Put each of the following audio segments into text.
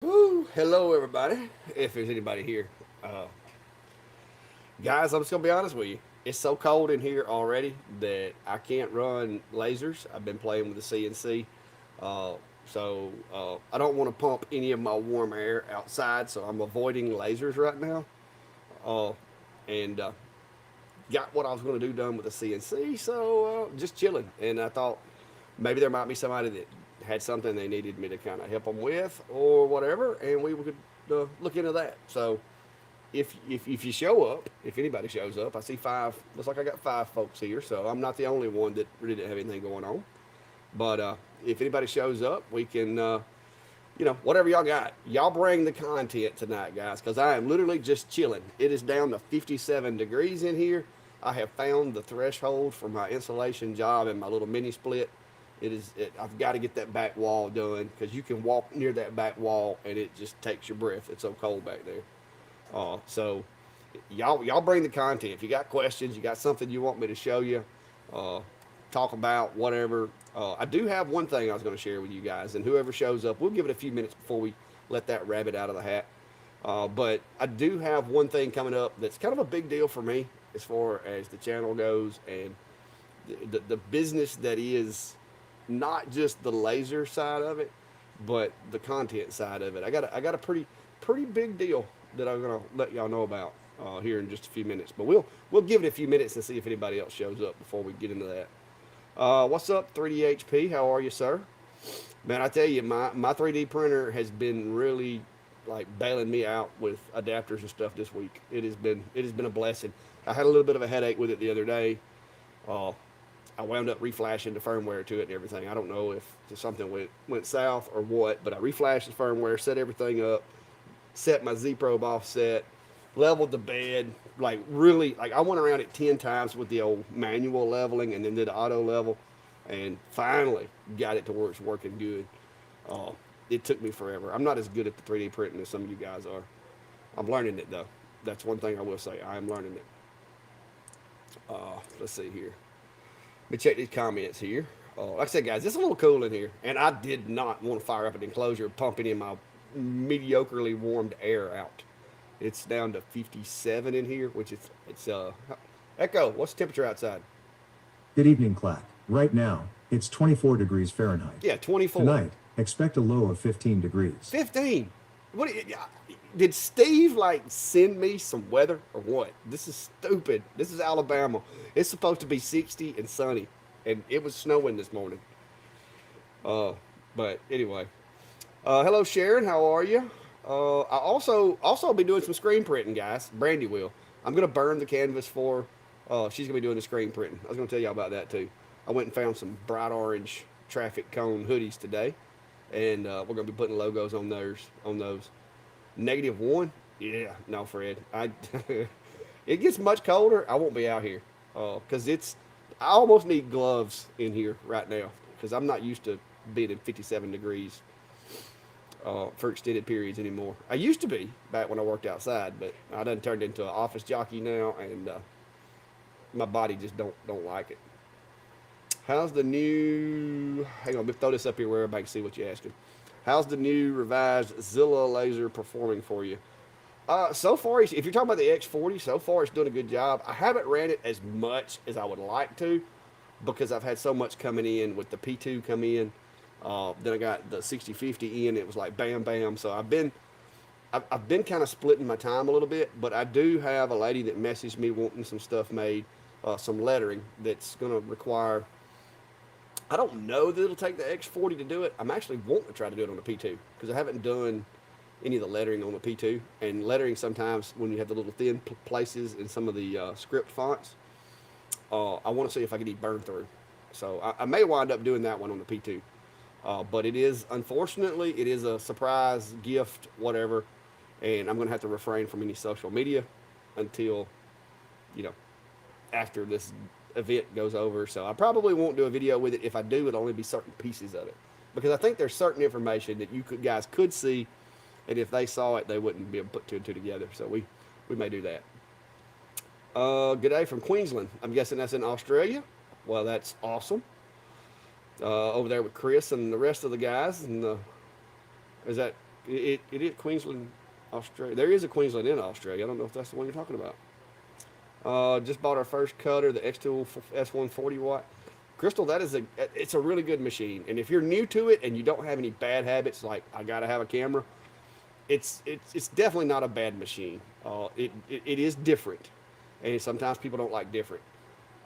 Woo, hello everybody. If there's anybody here, uh, guys, I'm just gonna be honest with you. It's so cold in here already that I can't run lasers. I've been playing with the CNC, uh, so I don't want to pump any of my warm air outside. So I'm avoiding lasers right now, uh, and got what I was going to do done with the CNC. So just chilling, and I thought maybe there might be somebody that had something they needed me to kind of help them with or whatever, and we could look into that. So if you show up, if anybody shows up, I see five. Looks like I got five folks here, so I'm not the only one that really didn't have anything going on. But if anybody shows up, we can, whatever y'all got, y'all bring the content tonight, guys, because I am literally just chilling. It is down to 57 degrees in here. I have found the threshold for my insulation job and my little mini split. I've got to get that back wall done because you can walk near that back wall and it just takes your breath. It's so cold back there. So y'all bring the content. If you got questions, you got something you want me to show you, uh, talk about, whatever. I do have one thing I was going to share with you guys, and whoever shows up, we'll give it a few minutes before we let that rabbit out of the hat. But I do have one thing coming up that's kind of a big deal for me as far as the channel goes and the business that is not just the laser side of it, but the content side of it. I got a pretty big deal that I'm gonna let y'all know about here in just a few minutes. But we'll give it a few minutes and see if anybody else shows up before we get into that. What's up, 3D HP? How are you, sir? Man, I tell you, my 3D printer has been really like bailing me out with adapters and stuff this week. It has been a blessing. I had a little bit of a headache with it the other day. Uh, I wound up reflashing the firmware to it and everything. I don't know if something went south or what, but I reflashed the firmware, set everything up, set my Z Probe offset, leveled the bed, like really, like I went around it 10 times with the old manual leveling and then did the auto level, and finally got it to where it's working good. Uh, it took me forever. I'm not as good at the 3D printing as some of you guys are. I'm learning it though. That's one thing I will say. I am learning it. Let's see here. Let me check these comments here. Like I said, guys, it's a little cool in here, and I did not want to fire up an enclosure pumping in my mediocrely warmed air out. It's down to 57 in here, which is it's Echo. What's the temperature outside? Good evening, Clack. Right now, it's 24 degrees Fahrenheit. Yeah, 24. Tonight, expect a low of 15 degrees. 15. What did Steve like send me some weather or what? This is stupid. This is Alabama. It's supposed to be 60 and sunny, and it was snowing this morning. Uh, but anyway, hello Sharon, how are you? I also be doing some screen printing, guys. Brandy will. I'm gonna burn the canvas for. She's gonna be doing the screen printing. I was gonna tell y'all about that too. I went and found some bright orange traffic cone hoodies today, and we're gonna be putting logos on those. -1. Yeah, no, Fred. It gets much colder. I won't be out here because it's. I almost need gloves in here right now because I'm not used to being in 57 degrees for extended periods anymore. I used to be back when I worked outside, but I done turned into an office jockey now, and my body just don't like it. How's the new? Hang on, let me throw this up here where everybody can see what you're asking. How's the new revised Zilla laser performing for you? So far, if you're talking about the X40, so far it's doing a good job. I haven't ran it as much as I would like to because I've had so much coming in with the P2 come in. Then I got the 6050 in. It was like bam, bam. So I've been kind of splitting my time a little bit, but I do have a lady that messaged me wanting some stuff made, some lettering that's going to require. I don't know that it'll take the X40 to do it. I'm actually wanting to try to do it on the P2 because I haven't done any of the lettering on the P2. And lettering sometimes when you have the little thin places in some of the script fonts, I want to see if I can eat burn through. So I may wind up doing that one on the P2. But it is, unfortunately, it is a surprise gift, whatever. And I'm going to have to refrain from any social media until, you know, after this event goes over. So I probably won't do a video with it. If I do, it'll only be certain pieces of it. Because I think there's certain information that guys could see, and if they saw it, they wouldn't be able to put two and two together. So we may do that. Good day from Queensland. I'm guessing that's in Australia. Well, that's awesome. Over there with Chris and the rest of the guys. And is It is Queensland, Australia. There is a Queensland in Australia. I don't know if that's the one you're talking about. Just bought our first cutter, the xTool S140 watt. Crystal, it's a really good machine. And if you're new to it and you don't have any bad habits, like I gotta have a camera, it's definitely not a bad machine. It is different, and sometimes people don't like different.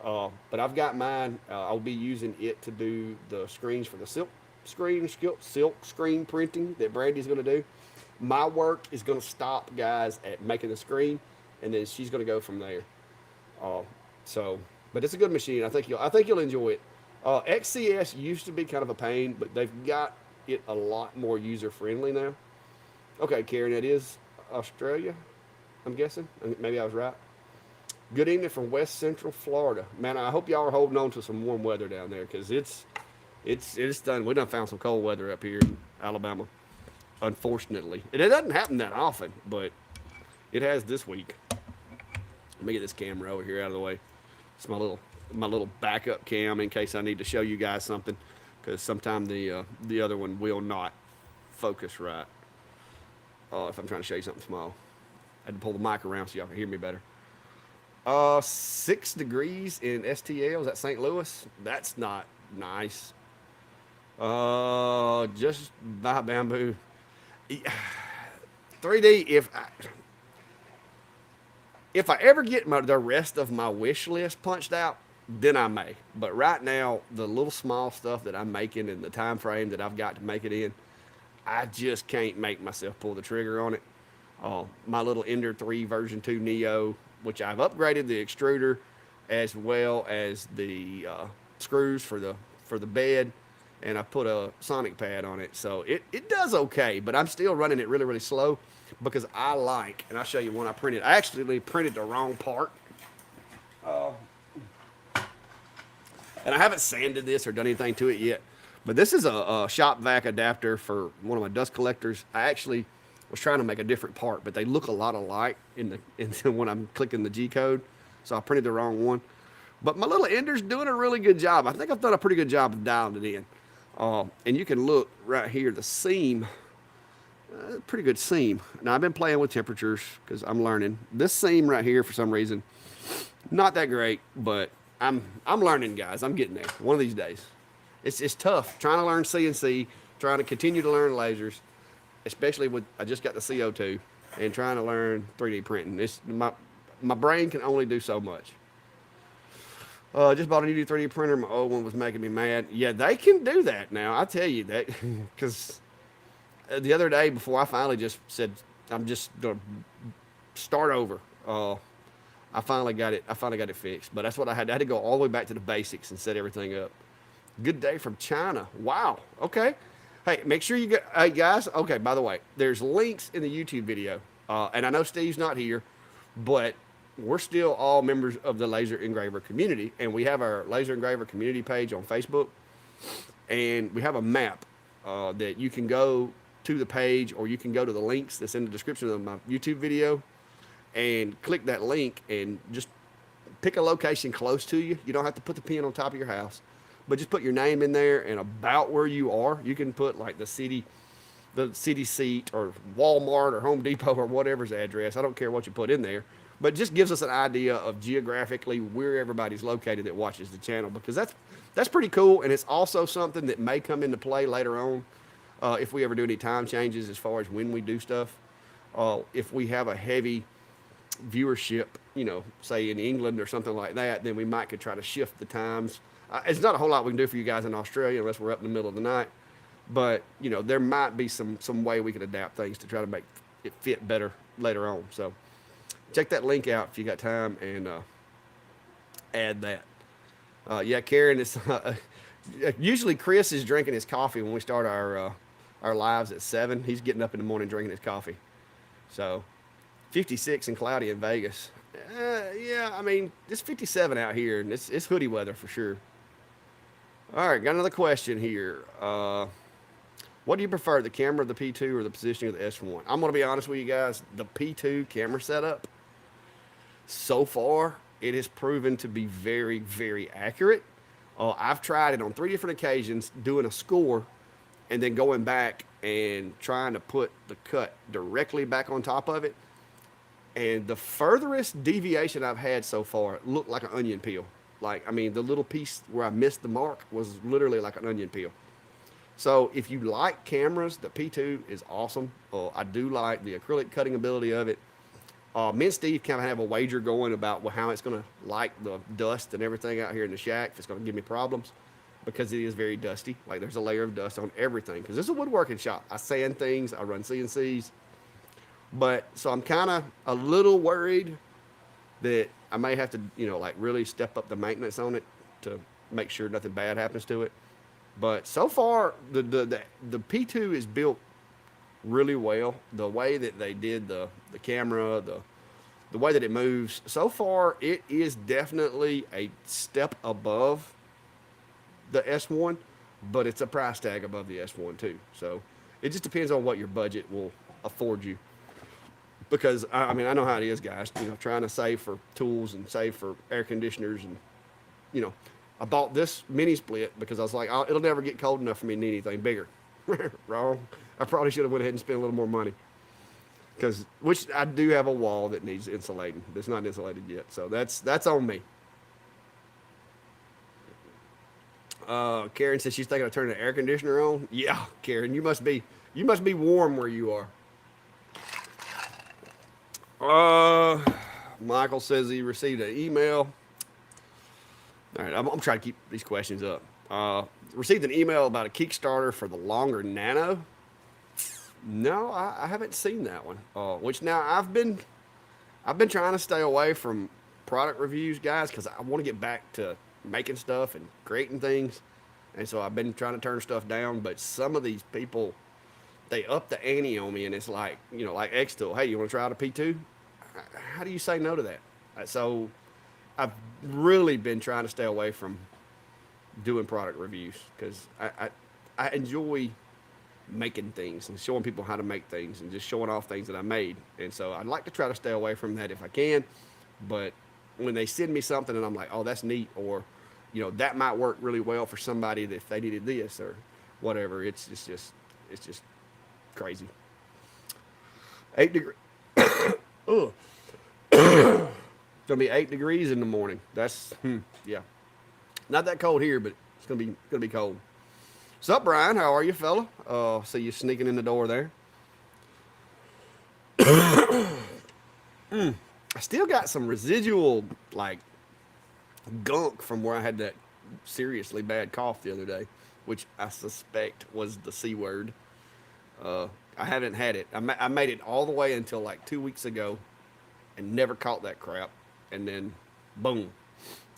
But I've got mine. I'll be using it to do the screens for the silk screen printing that Brandy's going to do. My work is going to stop, guys, at making the screen, and then she's going to go from there. Uh, but it's a good machine. I think you'll enjoy it. XCS used to be kind of a pain, but they've got it a lot more user friendly now. Okay, Karen, that is Australia, I'm guessing. Maybe I was right. Good evening from West Central Florida. Man, I hope y'all are holding on to some warm weather down there, because it's done. We done found some cold weather up here in Alabama, unfortunately. And it doesn't happen that often, but it has this week. Let me get this camera over here out of the way. It's my little backup cam in case I need to show you guys something, because sometimes the other one will not focus right. If I'm trying to show you something small, I had to pull the mic around so y'all can hear me better. 6 degrees in STL. Is that St. Louis? That's not nice. Just buy bamboo. 3D. If I ever get the rest of my wish list punched out, then I may. But right now, the little small stuff that I'm making and the time frame that I've got to make it in, I just can't make myself pull the trigger on it. My little Ender 3 version 2 Neo, which I've upgraded the extruder as well as the screws for the bed, and I put a sonic pad on it, so it does okay. But I'm still running it really, really slow, because and I'll show you one I printed. I actually printed the wrong part, and I haven't sanded this or done anything to it yet. But this is a shop vac adapter for one of my dust collectors. I actually was trying to make a different part, but they look a lot alike when I'm clicking the G code. So I printed the wrong one. But my little Ender's doing a really good job. I think I've done a pretty good job of dialing it in. And you can look right here, the seam, pretty good seam. Now I've been playing with temperatures because I'm learning. This seam right here, for some reason, not that great, but I'm learning, guys. I'm getting there one of these days. It's tough trying to learn CNC, trying to continue to learn lasers, especially I just got the CO2, and trying to learn 3D printing. My brain can only do so much. Just bought a new 3D printer. My old one was making me mad. Yeah, they can do that now. I tell you that, because the other day, before I finally just said I'm just gonna start over, I finally got it fixed. But that's what I had. I had to go all the way back to the basics and set everything up. Good day from China. Wow. Okay. Hey, make sure you get. Hey guys. Okay. By the way, there's links in the YouTube video, and I know Steve's not here, but we're still all members of the Laser Engraver community, and we have our Laser Engraver community page on Facebook, and we have a map that you can go to the page, or you can go to the links that's in the description of my YouTube video, and click that link and just pick a location close to you. You don't have to put the pin on top of your house, but just put your name in there and about where you are. You can put like the city seat, or Walmart or Home Depot or whatever's address. I don't care what you put in there, but it just gives us an idea of geographically where everybody's located that watches the channel, because that's pretty cool. And it's also something that may come into play later on if we ever do any time changes as far as when we do stuff. If we have a heavy viewership, say in England or something like that, then we could try to shift the times. It's not a whole lot we can do for you guys in Australia unless we're up in the middle of the night, but there might be some way we can adapt things to try to make it fit better later on. So check that link out if you got time, and add that. Yeah, Karen, it's usually Chris is drinking his coffee when we start our lives at 7. He's getting up in the morning drinking his coffee. So 56 and cloudy in Vegas. Yeah, I mean, it's 57 out here, and it's hoodie weather for sure. All right, got another question here. What do you prefer, the camera of the P2 or the positioning of the S1? I'm going to be honest with you guys. The P2 camera setup, so far, it has proven to be very, very accurate. I've tried it on 3 different occasions, doing a score and then going back and trying to put the cut directly back on top of it. And the furthest deviation I've had so far looked like an onion peel. Like, I mean, the little piece where I missed the mark was literally like an onion peel. So if you like cameras, the P2 is awesome. I do like the acrylic cutting ability of it. Me and Steve kind of have a wager going about how it's going to like the dust and everything out here in the shack, if it's going to give me problems, because it is very dusty. Like, there's a layer of dust on everything, because this is a woodworking shop. I sand things, I run CNCs. But so I'm kind of a little worried that I may have to, like really step up the maintenance on it to make sure nothing bad happens to it. But so far, the P2 is built really well. The way that they did the camera, the way that it moves, so far it is definitely a step above the S1, but it's a price tag above the S1 too. So it just depends on what your budget will afford you. Because I mean, I know how it is, guys. Trying to save for tools and save for air conditioners, and I bought this mini split because I was like, it'll never get cold enough for me to need anything bigger. Wrong. I probably should have went ahead and spent a little more money. Which I do have a wall that needs insulating. It's not insulated yet, so that's on me. Karen says she's thinking of turning the air conditioner on. Yeah, Karen, you must be warm where you are. Michael says he received an email. All right, I'm trying to keep these questions up. Received an email about a Kickstarter for the longer Nano. No, I haven't seen that one. Which now I've been trying to stay away from product reviews, guys, because I want to get back to making stuff and creating things, and so I've been trying to turn stuff down. But some of these people, they up the ante on me, and it's like, like xTool. Hey, you want to try out a P2? How do you say no to that? So I've really been trying to stay away from doing product reviews, because I enjoy making things and showing people how to make things and just showing off things that I made. And so I'd like to try to stay away from that if I can. But when they send me something and I'm like, oh, that's neat, or that might work really well for somebody that if they needed this or whatever, it's just crazy. 8 degrees. Ugh. It's gonna be 8 degrees in the morning. That's yeah, not that cold here, but it's gonna be cold. What's up, Brian? How are you, fella? See you sneaking in the door there. I still got some residual like gunk from where I had that seriously bad cough the other day, which I suspect was the C word. I haven't had it. I made it all the way until like 2 weeks ago and never caught that crap. And then, boom,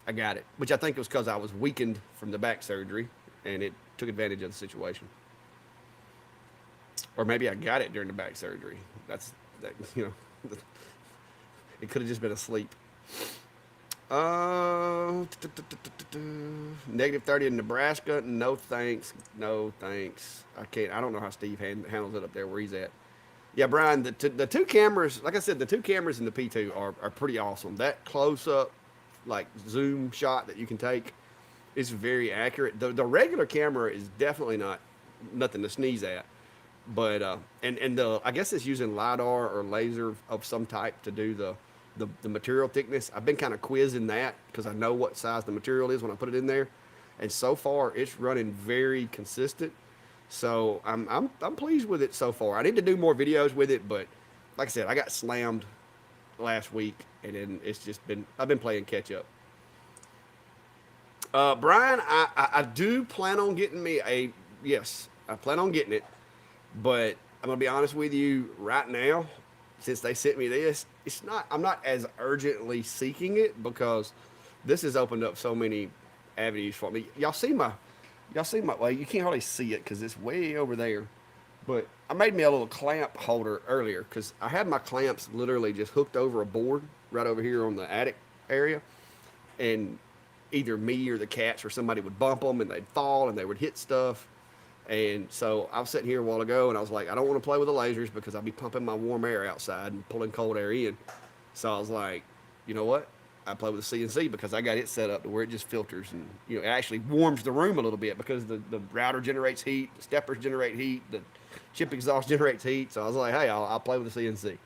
I got it. Which I think was because I was weakened from the back surgery, and it took advantage of the situation. Or maybe I got it during the back surgery. It could have just been asleep. Negative 30 in Nebraska. No thanks. No thanks. I don't know how Steve handles it up there where he's at. Yeah, Brian, the two cameras, like I said, the two cameras in the P2 are pretty awesome. That close-up, like, zoom shot that you can take is very accurate. The regular camera is definitely nothing to sneeze at. But, I guess it's using LiDAR or laser of some type to do the material thickness. I've been kind of quizzing that because I know what size the material is when I put it in there. And so far, it's running very consistent. So I'm pleased with it so far. I need to do more videos with it, but like I said, I got slammed last week, and then I've been playing catch up. Brian, I do plan on getting yes, I plan on getting it, but I'm gonna be honest with you right now, since they sent me this, I'm not as urgently seeking it because this has opened up so many avenues for me. Y'all see my, well, you can't hardly see it because it's way over there. But I made me a little clamp holder earlier because I had my clamps literally just hooked over a board right over here on the attic area. And either me or the cats or somebody would bump them and they'd fall and they would hit stuff. And so I was sitting here a while ago and I was like, I don't want to play with the lasers because I'll be pumping my warm air outside and pulling cold air in. So I was like, you know what? I play with the CNC because I got it set up to where it just filters and it actually warms the room a little bit because the router generates heat, the steppers generate heat, the chip exhaust generates heat. So I was like, hey, I'll play with the CNC.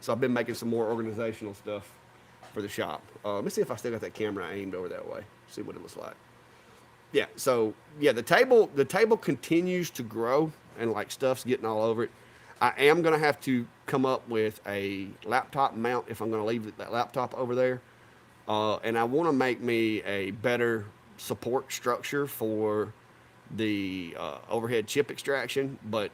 So I've been making some more organizational stuff for the shop. Let me see if I still got that camera aimed over that way. See what it looks like. Yeah. So yeah, the table continues to grow and like stuff's getting all over it. I am gonna have to come up with a laptop mount if I'm gonna leave that laptop over there. And I want to make me a better support structure for the overhead chip extraction, but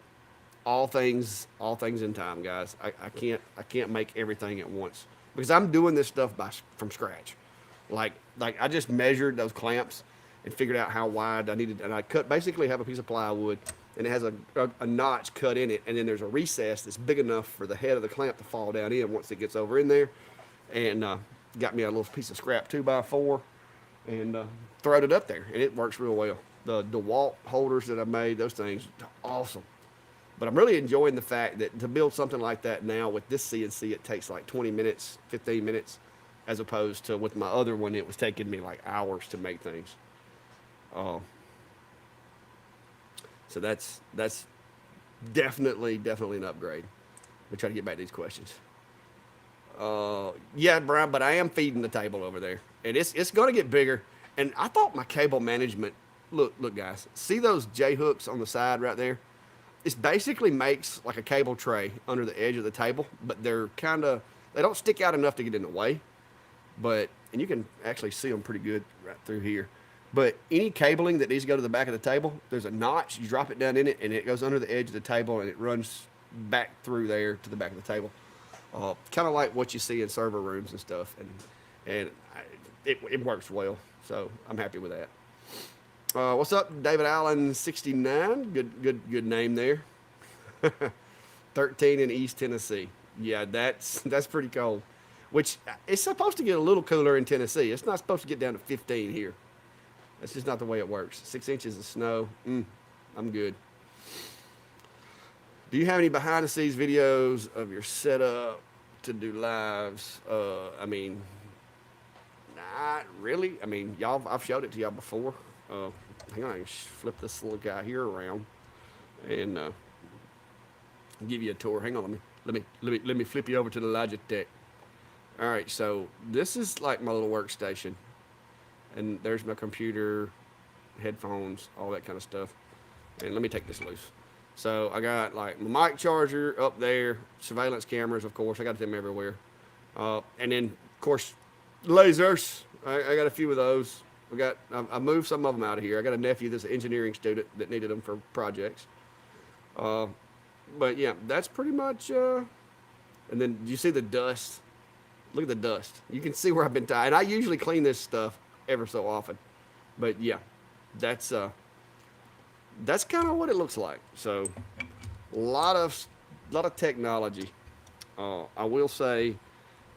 all things in time, guys. I can't make everything at once because I'm doing this stuff from scratch. Like I just measured those clamps and figured out how wide I needed, and I basically have a piece of plywood and it has a notch cut in it, and then there's a recess that's big enough for the head of the clamp to fall down in once it gets over in there, and got me a little piece of scrap 2x4 and throwed it up there, and it works real well. The DeWalt holders that I made, those things, awesome. But I'm really enjoying the fact that to build something like that now with this CNC, it takes like 20 minutes, 15 minutes, as opposed to with my other one, it was taking me like hours to make things. So that's definitely an upgrade. We'll try to get back to these questions. Yeah, Brian, but I am feeding the table over there, and it's going to get bigger. And I thought my cable management. Look, guys, see those J hooks on the side right there? It basically makes like a cable tray under the edge of the table, but they don't stick out enough to get in the way. And you can actually see them pretty good right through here. But any cabling that needs to go to the back of the table, there's a notch. You drop it down in it, and it goes under the edge of the table, and it runs back through there to the back of the table. Kind of like what you see in server rooms and stuff, and it works well. So I'm happy with that. What's up, David Allen 69? Good name there. 13 in East Tennessee. Yeah, that's pretty cold. Which it's supposed to get a little cooler in Tennessee. It's not supposed to get down to 15 here. That's just not the way it works. 6 inches of snow. I'm good. Do you have any behind the scenes videos of your setup to do lives? I mean, not really. I mean, I've showed it to y'all before. Hang on, I can flip this little guy here around and give you a tour. Hang on, let me flip you over to the Logitech. All right, so this is like my little workstation, and there's my computer, headphones, all that kind of stuff. And let me take this loose. So I got like my mic charger up there, surveillance cameras, of course. I got them everywhere. And then, of course, lasers. I got a few of those. I moved some of them out of here. I got a nephew that's an engineering student that needed them for projects. But yeah, that's pretty much. And then you see the dust. Look at the dust. You can see where I've been tied. And I usually clean this stuff ever so often. But yeah, that's kind of what it looks like. So a lot of technology. I will say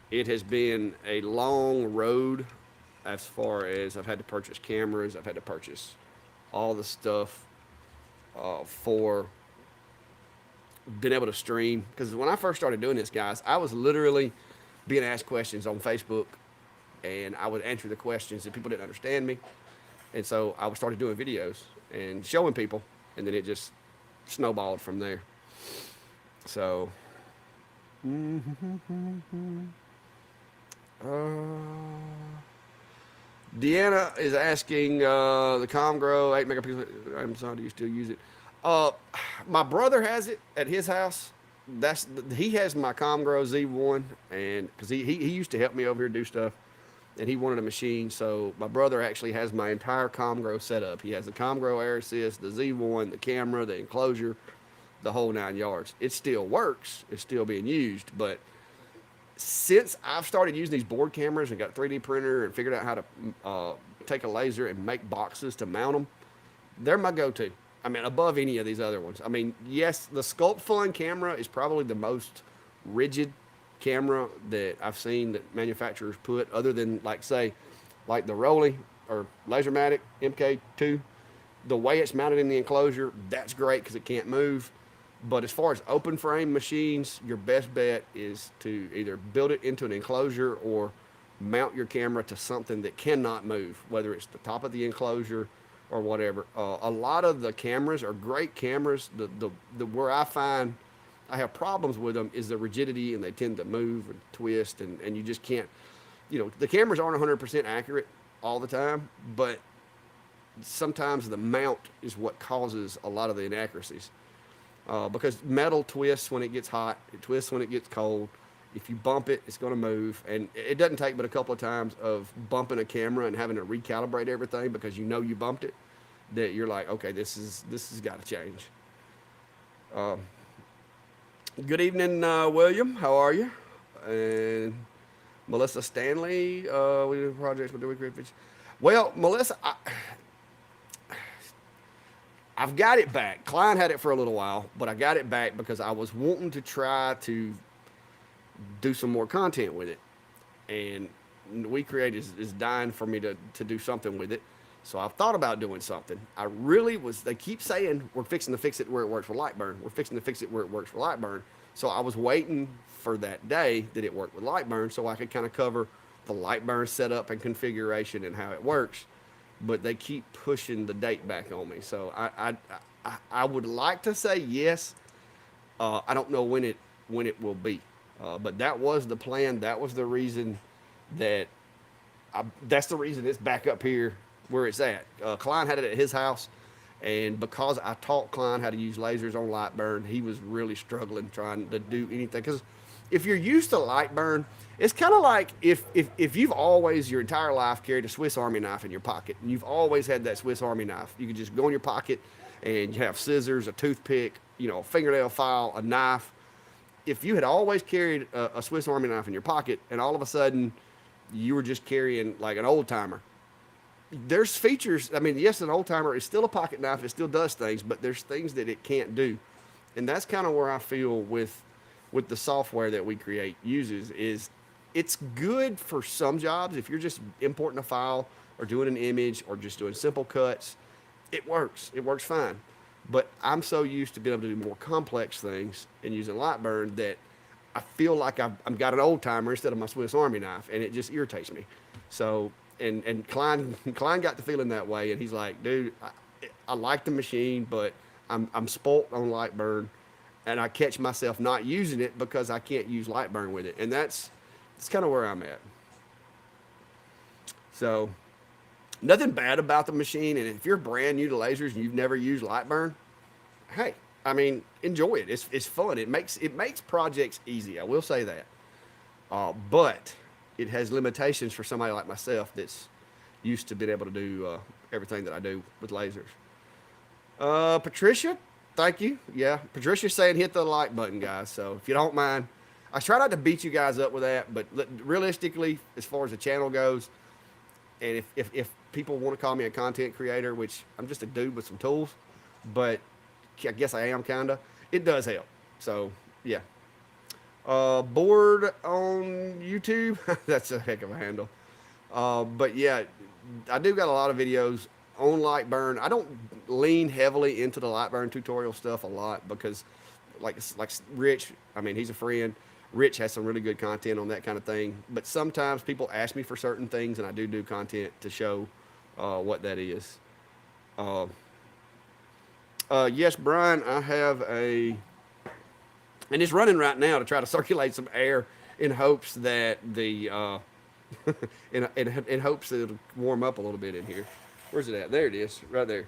it has been a long road as far as I've had to purchase cameras. I've had to purchase all the stuff for being able to stream. Because when I first started doing this, guys, I was literally being asked questions on Facebook, and I would answer the questions and people didn't understand me. And so I started doing videos and showing people, and then it just snowballed from there. So, Deanna is asking the Comgrow 8 megapixel. Amazon, do you still use it? My brother has it at his house. He has my Comgrow Z1, and because he used to help me over here do stuff, and he wanted a machine. So my brother actually has my entire Comgrow setup. He has the Comgrow Air Assist, the Z1, the camera, the enclosure, the whole 9 yards. It still works. It's still being used. But since I've started using these board cameras and got a 3D printer and figured out how to take a laser and make boxes to mount them, they're my go-to. I mean, above any of these other ones. I mean, yes, the Sculpt Fun camera is probably the most rigid camera that I've seen that manufacturers put, other than like the Rolly or Lasermatic MK2. The way it's mounted in the enclosure, that's great because it can't move. But as far as open frame machines, your best bet is to either build it into an enclosure or mount your camera to something that cannot move, whether it's the top of the enclosure or whatever. A lot of the cameras are great cameras. The where I find I have problems with them is the rigidity, and they tend to move and twist, and you just can't. The cameras aren't 100% accurate all the time, but sometimes the mount is what causes a lot of the inaccuracies. Because metal twists when it gets hot, it twists when it gets cold. If you bump it, it's going to move. And it doesn't take but a couple of times of bumping a camera and having to recalibrate everything because you bumped it, that you're like, okay, this has got to change. Good evening, William. How are you? And Melissa Stanley. We do projects. We do create features. Well, Melissa, I've got it back. Klein had it for a little while, but I got it back because I was wanting to try to do some more content with it. And We Create is dying for me to do something with it. So I've thought about doing something. They keep saying, we're fixing to fix it where it works for Lightburn. We're fixing to fix it where it works for Lightburn. So I was waiting for that day that it worked with Lightburn so I could kind of cover the Lightburn setup and configuration and how it works. But they keep pushing the date back on me. So I would like to say yes. I don't know when it will be. But that was the plan. That was the reason that's the reason it's back up here where it's at. Klein had it at his house, and because I taught Klein how to use lasers on Lightburn, he was really struggling trying to do anything. Because if you're used to Lightburn, it's kind of like if you've always your entire life carried a Swiss Army knife in your pocket, and you've always had that Swiss Army knife. You could just go in your pocket, and you have scissors, a toothpick, a fingernail file, a knife. If you had always carried a Swiss Army knife in your pocket, and all of a sudden you were just carrying like an old timer, there's features. I mean, yes, an old timer is still a pocket knife. It still does things, but there's things that it can't do. And that's kind of where I feel with the software that We Create uses is it's good for some jobs. If you're just importing a file or doing an image or just doing simple cuts, it works. It works fine. But I'm so used to being able to do more complex things and using Lightburn that I feel like I've got an old timer instead of my Swiss Army knife, and it just irritates me. So, and Klein got the feeling that way, and he's like, dude, I like the machine, but I'm spoilt on Lightburn, and I catch myself not using it because I can't use Lightburn with it, and that's kind of where I'm at. So, nothing bad about the machine, and if you're brand new to lasers and you've never used Lightburn, hey, I mean, enjoy it. It's fun. It makes projects easy. I will say that. But it has limitations for somebody like myself that's used to being able to do everything that I do with lasers. Patricia, thank you. Yeah, Patricia's saying hit the like button, guys. So if you don't mind, I try not to beat you guys up with that, but realistically, as far as the channel goes, and if people want to call me a content creator, which I'm just a dude with some tools, but I guess I am kind of, it does help. So yeah. Board on YouTube. That's a heck of a handle. But yeah, I do got a lot of videos on Lightburn. I don't lean heavily into the Lightburn tutorial stuff a lot because like Rich, I mean, he's a friend. Rich has some really good content on that kind of thing. But sometimes people ask me for certain things, and I do content to show what that is. Yes, Brian, I have and it's running right now to try to circulate some air in hopes that in hopes that it'll warm up a little bit in here. Where's it at? There it is, right there.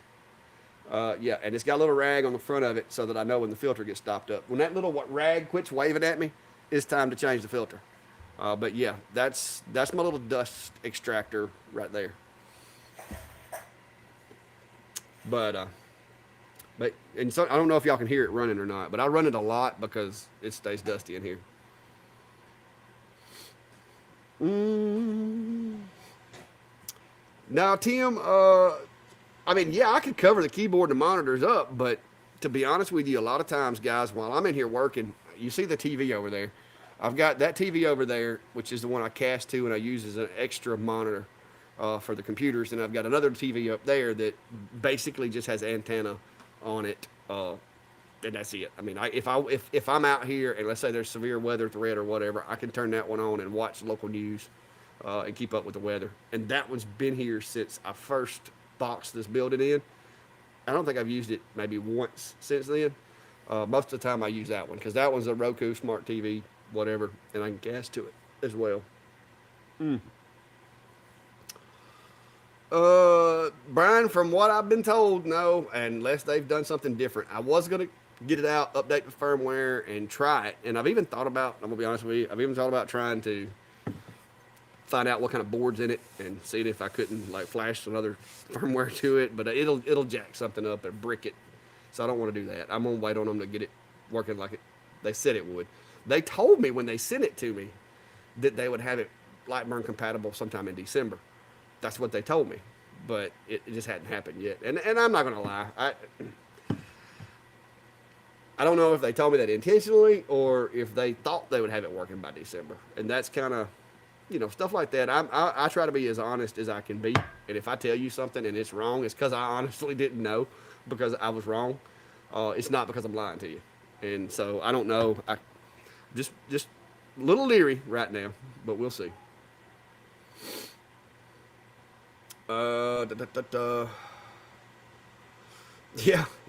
Yeah, and it's got a little rag on the front of it so that I know when the filter gets stopped up. When that little rag quits waving at me, it's time to change the filter. But yeah, that's my little dust extractor right there. But and so I don't know if y'all can hear it running or not, but I run it a lot because it stays dusty in here. Now, Tim, I mean, yeah, I could cover the keyboard and the monitors up, but to be honest with you, a lot of times, guys, while I'm in here working, you see the TV over there. I've got that TV over there, which is the one I cast to and I use as an extra monitor for the computers, and I've got another TV up there that basically just has antenna on it, and that's it. I mean, if I'm out here and let's say there's severe weather threat or whatever, I can turn that one on and watch local news and keep up with the weather. And that one's been here since I first boxed this building in. I don't think I've used it maybe once since then. Most of the time I use that one because that one's a Roku smart TV, whatever, and I can gas to it as well. Brian, from what I've been told, no, unless they've done something different. I was gonna get it out, update the firmware, and try it. And I've even thought about. I'm gonna be honest with you. I've even thought about trying to find out what kind of board's in it and see if I couldn't like flash some other firmware to it. But it'll jack something up and brick it. So I don't want to do that. I'm gonna wait on them to get it working like they said it would. They told me when they sent it to me that they would have it Lightburn compatible sometime in December. That's what they told me, but it just hadn't happened yet. And I'm not gonna lie, I don't know if they told me that intentionally or if they thought they would have it working by December. And that's kind of, stuff like that. I try to be as honest as I can be. And if I tell you something and it's wrong, it's because I honestly didn't know because I was wrong. It's not because I'm lying to you. And so I don't know. I just a little leery right now, but we'll see.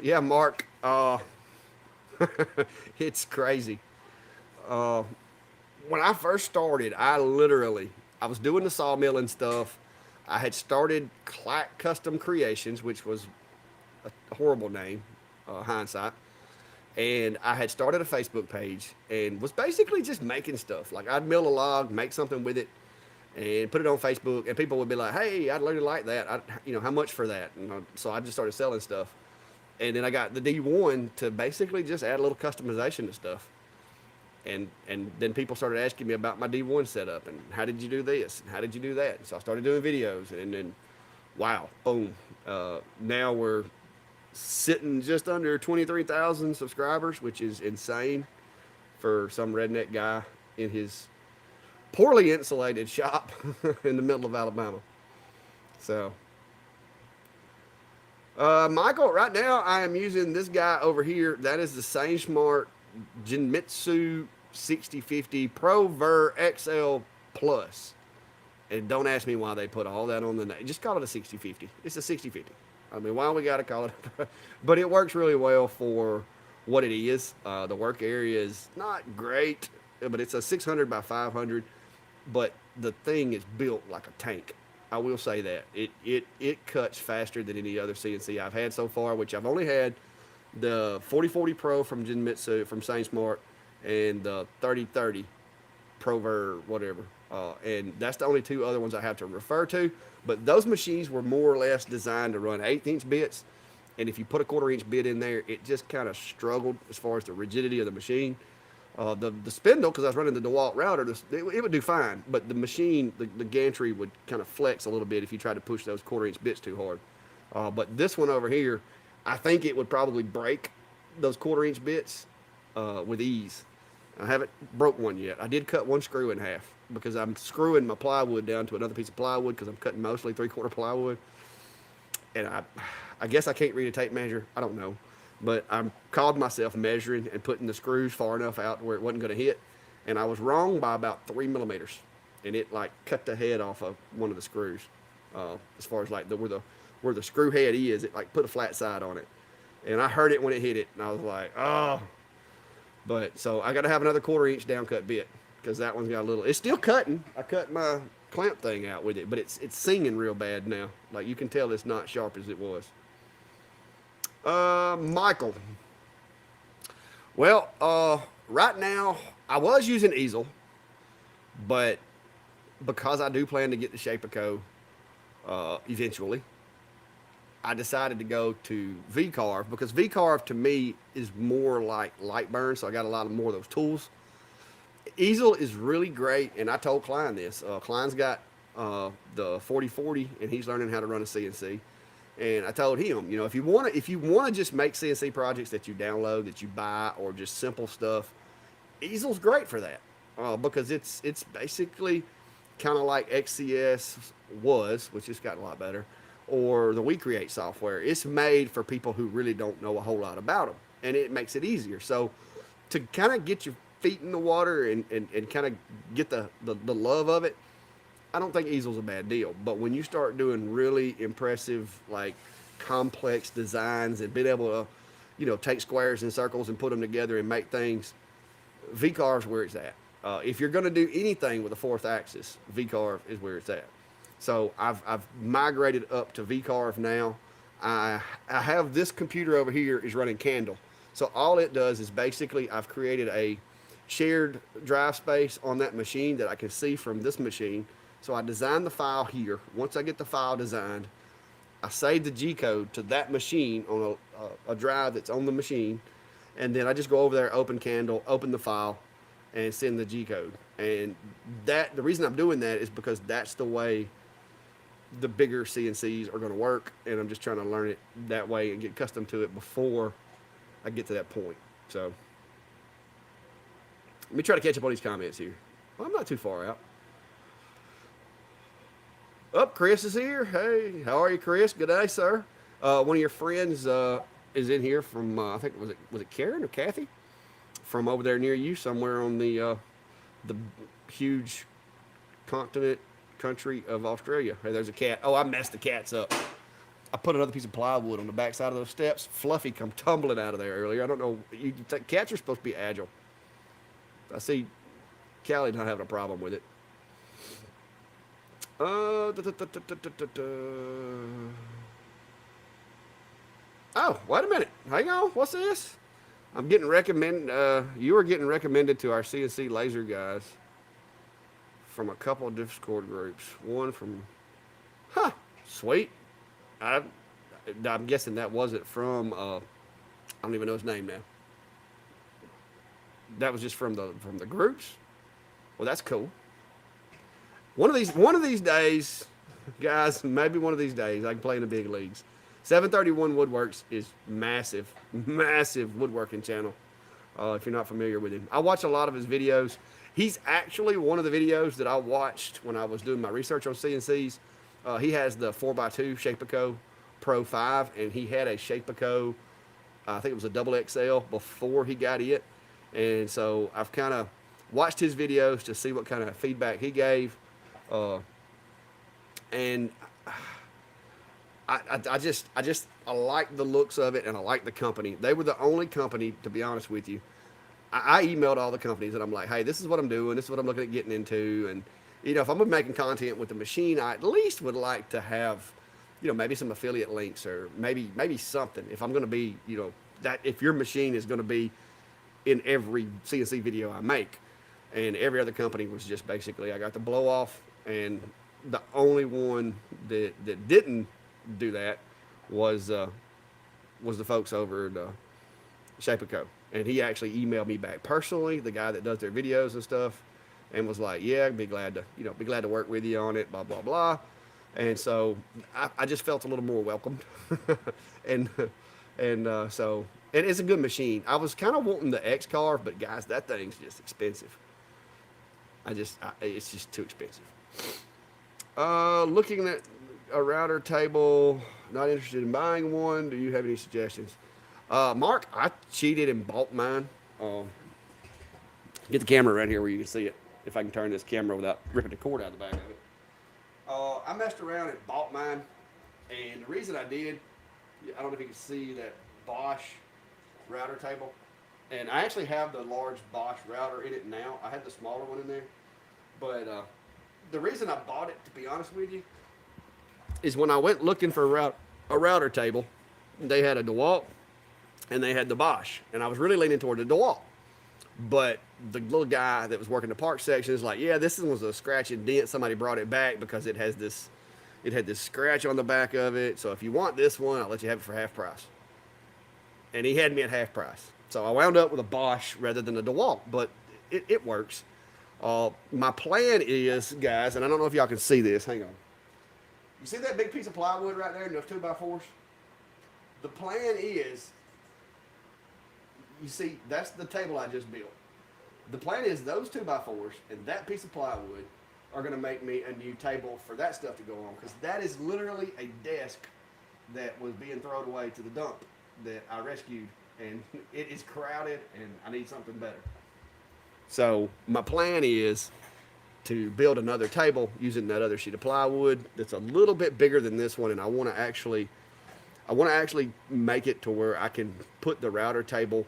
Yeah, Mark. It's crazy. When I first started, I was doing the sawmill and stuff. I had started Clack Custom Creations, which was a horrible name, hindsight. And I had started a Facebook page and was basically just making stuff. Like I'd mill a log, make something with it, and put it on Facebook, and people would be like, "Hey, I'd really like that. How much for that?" And so I just started selling stuff, and then I got the D1 to basically just add a little customization to stuff, and then people started asking me about my D1 setup and how did you do this and how did you do that. And so I started doing videos, and then, wow, boom, now we're sitting just under 23,000 subscribers, which is insane for some redneck guy in his poorly insulated shop in the middle of Alabama. So, Michael, right now I am using this guy over here. That is the Sane Smart Jinmitsu 6050 Pro Ver XL Plus. And don't ask me why they put all that on the name. Just call it a 6050. It's a 6050. I mean, why we got to call it? But it works really well for what it is. The work area is not great, but it's a 600 by 500. But the thing is built like a tank. I will say that it cuts faster than any other CNC I've had so far, which I've only had the 4040 Pro from Jinmitsu from Sane Smart and the 3030 Prover whatever. And that's the only two other ones I have to refer to. But those machines were more or less designed to run 1/8 bits. And if you put a 1/4 inch bit in there, it just kind of struggled as far as the rigidity of the machine. The spindle, because I was running the DeWalt router, it would do fine. But the machine, the gantry would kind of flex a little bit if you tried to push those 1/4 inch bits too hard. But this one over here, I think it would probably break those 1/4 inch bits with ease. I haven't broke one yet. I did cut one screw in half because I'm screwing my plywood down to another piece of plywood because I'm cutting mostly 3/4 plywood. And I guess I can't read a tape measure. I don't know. But I called myself measuring and putting the screws far enough out where it wasn't going to hit. And I was wrong by about 3 millimeters. And it like cut the head off of one of the screws. As far as like where the screw head is, it like put a flat side on it. And I heard it when it hit it. And I was like, oh. But so I got to have another 1/4 inch down cut bit because that one's got a little, it's still cutting. I cut my clamp thing out with it, but it's singing real bad now. Like you can tell it's not sharp as it was. Michael. Well, right now I was using easel, but because I do plan to get the Shapeco eventually, I decided to go to V-Carve because V-Carve to me is more like Lightburn, so I got a lot more of those tools. Easel is really great, and I told Klein this. Klein's got the 4040, and he's learning how to run a CNC. And I told him, if you want to just make CNC projects that you download, that you buy, or just simple stuff, Easel's great for that because it's basically kind of like XCS was, which has gotten a lot better, or the WeCreate software. It's made for people who really don't know a whole lot about them, and it makes it easier. So to kind of get your feet in the water and kind of get the love of it, I don't think easel's a bad deal. But when you start doing really impressive, like complex designs and being able to, take squares and circles and put them together and make things, V-carve is where it's at. If you're going to do anything with a fourth axis, V-carve is where it's at. So I've migrated up to V-carve now. I have this computer over here is running Candle. So all it does is basically I've created a shared drive space on that machine that I can see from this machine. So I design the file here. Once I get the file designed, I save the G code to that machine on a drive that's on the machine, and then I just go over there, open Candle, open the file, and send the G code. And the reason I'm doing that is because that's the way the bigger CNCs are going to work, and I'm just trying to learn it that way and get accustomed to it before I get to that point. So let me try to catch up on these comments here. Well, I'm not too far out. Chris is here. Hey, how are you, Chris? Good day, sir. One of your friends is in here from I think was it Karen or Kathy from over there near you, somewhere on the huge country of Australia. Hey, there's a cat. Oh, I messed the cats up. I put another piece of plywood on the back side of those steps. Fluffy come tumbling out of there earlier. I don't know. Cats are supposed to be agile. I see Callie not having a problem with it. Oh, wait a minute. Hang on. What's this? I'm getting you are getting recommended to our CNC laser guys from a couple of Discord groups. One from, sweet. I'm guessing that wasn't from, I don't even know his name now. That was just from the groups. Well, that's cool. One of these days, guys, maybe one of these days, I can play in the big leagues. 731 Woodworks is massive woodworking channel. If you're not familiar with him, I watch a lot of his videos. He's actually one of the videos that I watched when I was doing my research on CNCs. He has the 4x2 Shapeco Pro 5, and he had a Shapeco, I think it was a double XL before he got it. And so I've kind of watched his videos to see what kind of feedback he gave. And I like the looks of it, and I like the company. They were the only company, to be honest with you. I emailed all the companies, and I'm like, hey, this is what I'm doing. This is what I'm looking at getting into. And, if I'm making content with the machine, I at least would like to have, maybe some affiliate links or maybe something. If I'm going to be, that if your machine is going to be in every CNC video I make. And every other company was just basically, I got the blow off, and the only one that didn't do that was the folks over at Shapeco. And he actually emailed me back personally, the guy that does their videos and stuff, and was like, yeah, I'd be glad to work with you on it, blah, blah, blah. And so I just felt a little more welcomed. and so it's a good machine. I was kind of wanting the xCarve, but guys, that thing's just expensive. It's just too expensive. Looking at a router table, not interested in buying one. Do you have any suggestions? Mark, I cheated and bought mine. Get the camera right here where you can see it. If I can turn this camera without ripping the cord out of the back of it. I messed around and bought mine. And the reason I did, I don't know if you can see that Bosch router table. And I actually have the large Bosch router in it now. I had the smaller one in there. But the reason I bought it, to be honest with you, is when I went looking for a router table, they had a DeWalt and they had the Bosch. And I was really leaning toward the DeWalt. But the little guy that was working the park section is like, yeah, this one was a scratch and dent. Somebody brought it back because it had this scratch on the back of it. So if you want this one, I'll let you have it for half price. And he had me at half price. So I wound up with a Bosch rather than a DeWalt, but it works. My plan is, guys, and I don't know if y'all can see this. Hang on. You see that big piece of plywood right there in those 2x4s? The plan is, you see, that's the table I just built. The plan is those 2x4s and that piece of plywood are going to make me a new table for that stuff to go on, because that is literally a desk that was being thrown away to the dump that I rescued, and it is crowded and I need something better. So my plan is to build another table using that other sheet of plywood that's a little bit bigger than this one, and I want to actually make it to where I can put the router table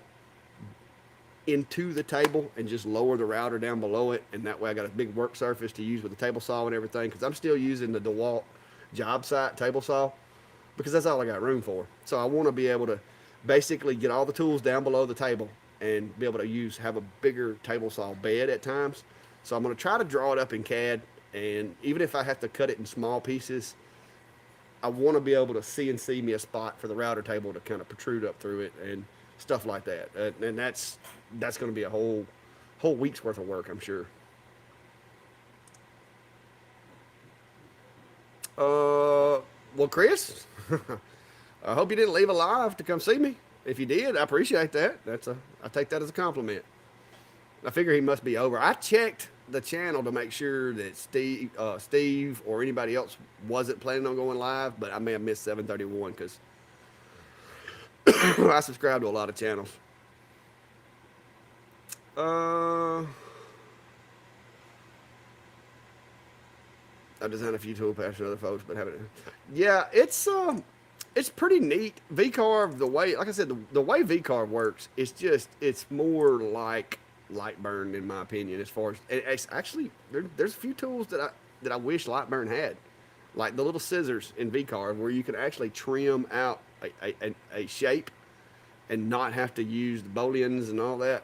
into the table and just lower the router down below it, and that way I got a big work surface to use with the table saw and everything, because I'm still using the DeWalt job site table saw because that's all I got room for. So I want to be able to basically get all the tools down below the table and be able to have a bigger table saw bed at times. So I'm going to try to draw it up in CAD, and even if I have to cut it in small pieces, I want to be able to CNC me a spot for the router table to kind of protrude up through it and stuff like that. And that's going to be a whole week's worth of work, I'm sure. Well, Chris, I hope you didn't leave alive to come see me. If you did, I appreciate that. I take that as a compliment. I figure he must be over. I checked the channel to make sure that Steve or anybody else wasn't planning on going live, but I may have missed 731 because I subscribe to a lot of channels. I've designed a few tool paths for other folks, but haven't. Yeah, it's pretty neat. V-carve, the way, like I said, the way V-carve works, it's more like Lightburn in my opinion. As far as it's actually, there's a few tools that I wish Lightburn had, like the little scissors in V-carve where you can actually trim out a shape and not have to use the booleans and all that.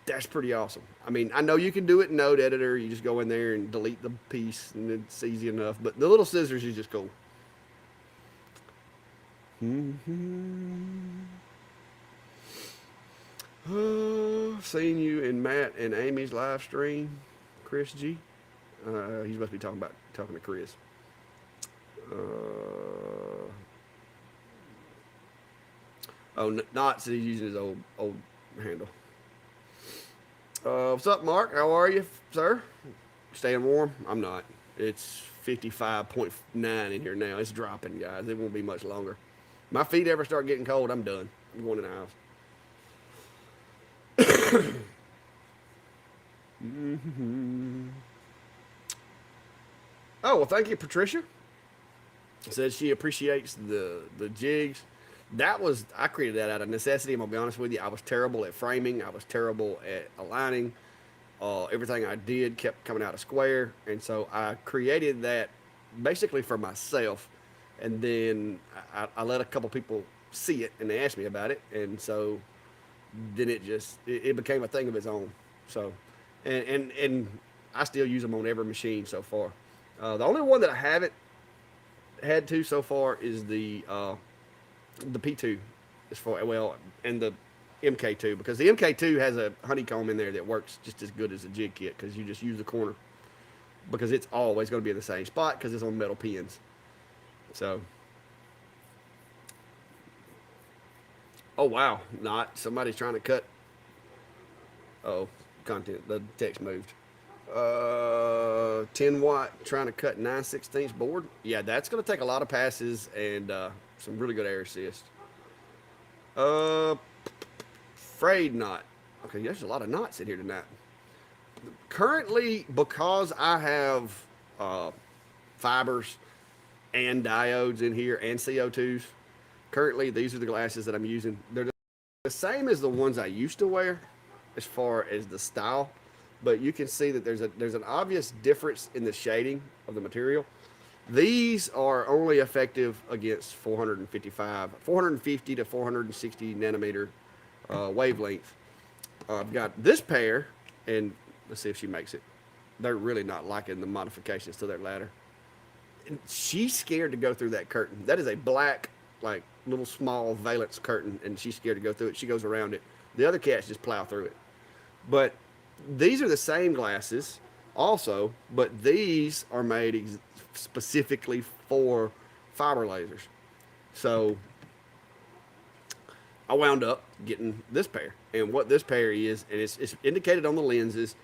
That's pretty awesome. I mean, I know you can do it in Node Editor. You just go in there and delete the piece, and it's easy enough. But the little scissors is just cool. Seeing you in Matt and Amy's live stream, Chris G. He must be talking to Chris. Knots. He's using his old handle. What's up, Mark? How are you, sir? Staying warm? I'm not. It's 55.9 in here now. It's dropping, guys. It won't be much longer. My feet ever start getting cold, I'm done. I'm going in the house. Oh, well, thank you, Patricia. Says she appreciates the jigs. I created that out of necessity. I'm gonna be honest with you. I was terrible at framing. I was terrible at aligning. Everything I did kept coming out of square, and so I created that basically for myself. And then I let a couple people see it, and they asked me about it, and so then it became a thing of its own. So, and I still use them on every machine so far. The only one that I haven't had to so far is the P2, and the MK2, because the MK2 has a honeycomb in there that works just as good as a jig kit, because you just use the corner, because it's always going to be in the same spot because it's on metal pins. So, oh wow, not somebody's trying to cut. Oh, content. The text moved. 10 watt trying to cut 9/16 board. Yeah, that's going to take a lot of passes and some really good air assist. Frayed knot. Okay, there's a lot of knots in here tonight. Currently, because I have fibers and diodes in here and CO2s, currently these are the glasses that I'm using. They're the same as the ones I used to wear as far as the style, but you can see that there's an obvious difference in the shading of the material. These are only effective against 450 to 460 nanometer wavelength. I've got this pair, and let's see if she makes it. They're really not liking the modifications to their ladder. And she's scared to go through that curtain. That is a black, like, little small valence curtain, and she's scared to go through it. She goes around it. The other cats just plow through it. But these are the same glasses also, but these are made specifically for fiber lasers. So I wound up getting this pair, and what this pair is, and it's indicated on the lenses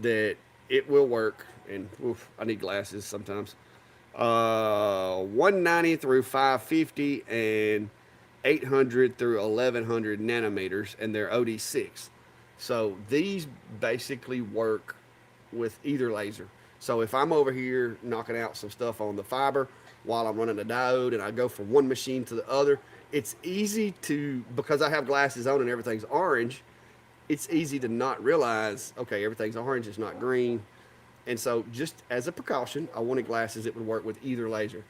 that it will work. And oof, I need glasses sometimes. 190 through 550 and 800 through 1100 nanometers, and they're OD6. So these basically work with either laser. So if I'm over here knocking out some stuff on the fiber while I'm running the diode and I go from one machine to the other, it's easy to, because I have glasses on and everything's orange, it's easy to not realize, okay, everything's orange, it's not green. And so just as a precaution, I wanted glasses that would work with either laser.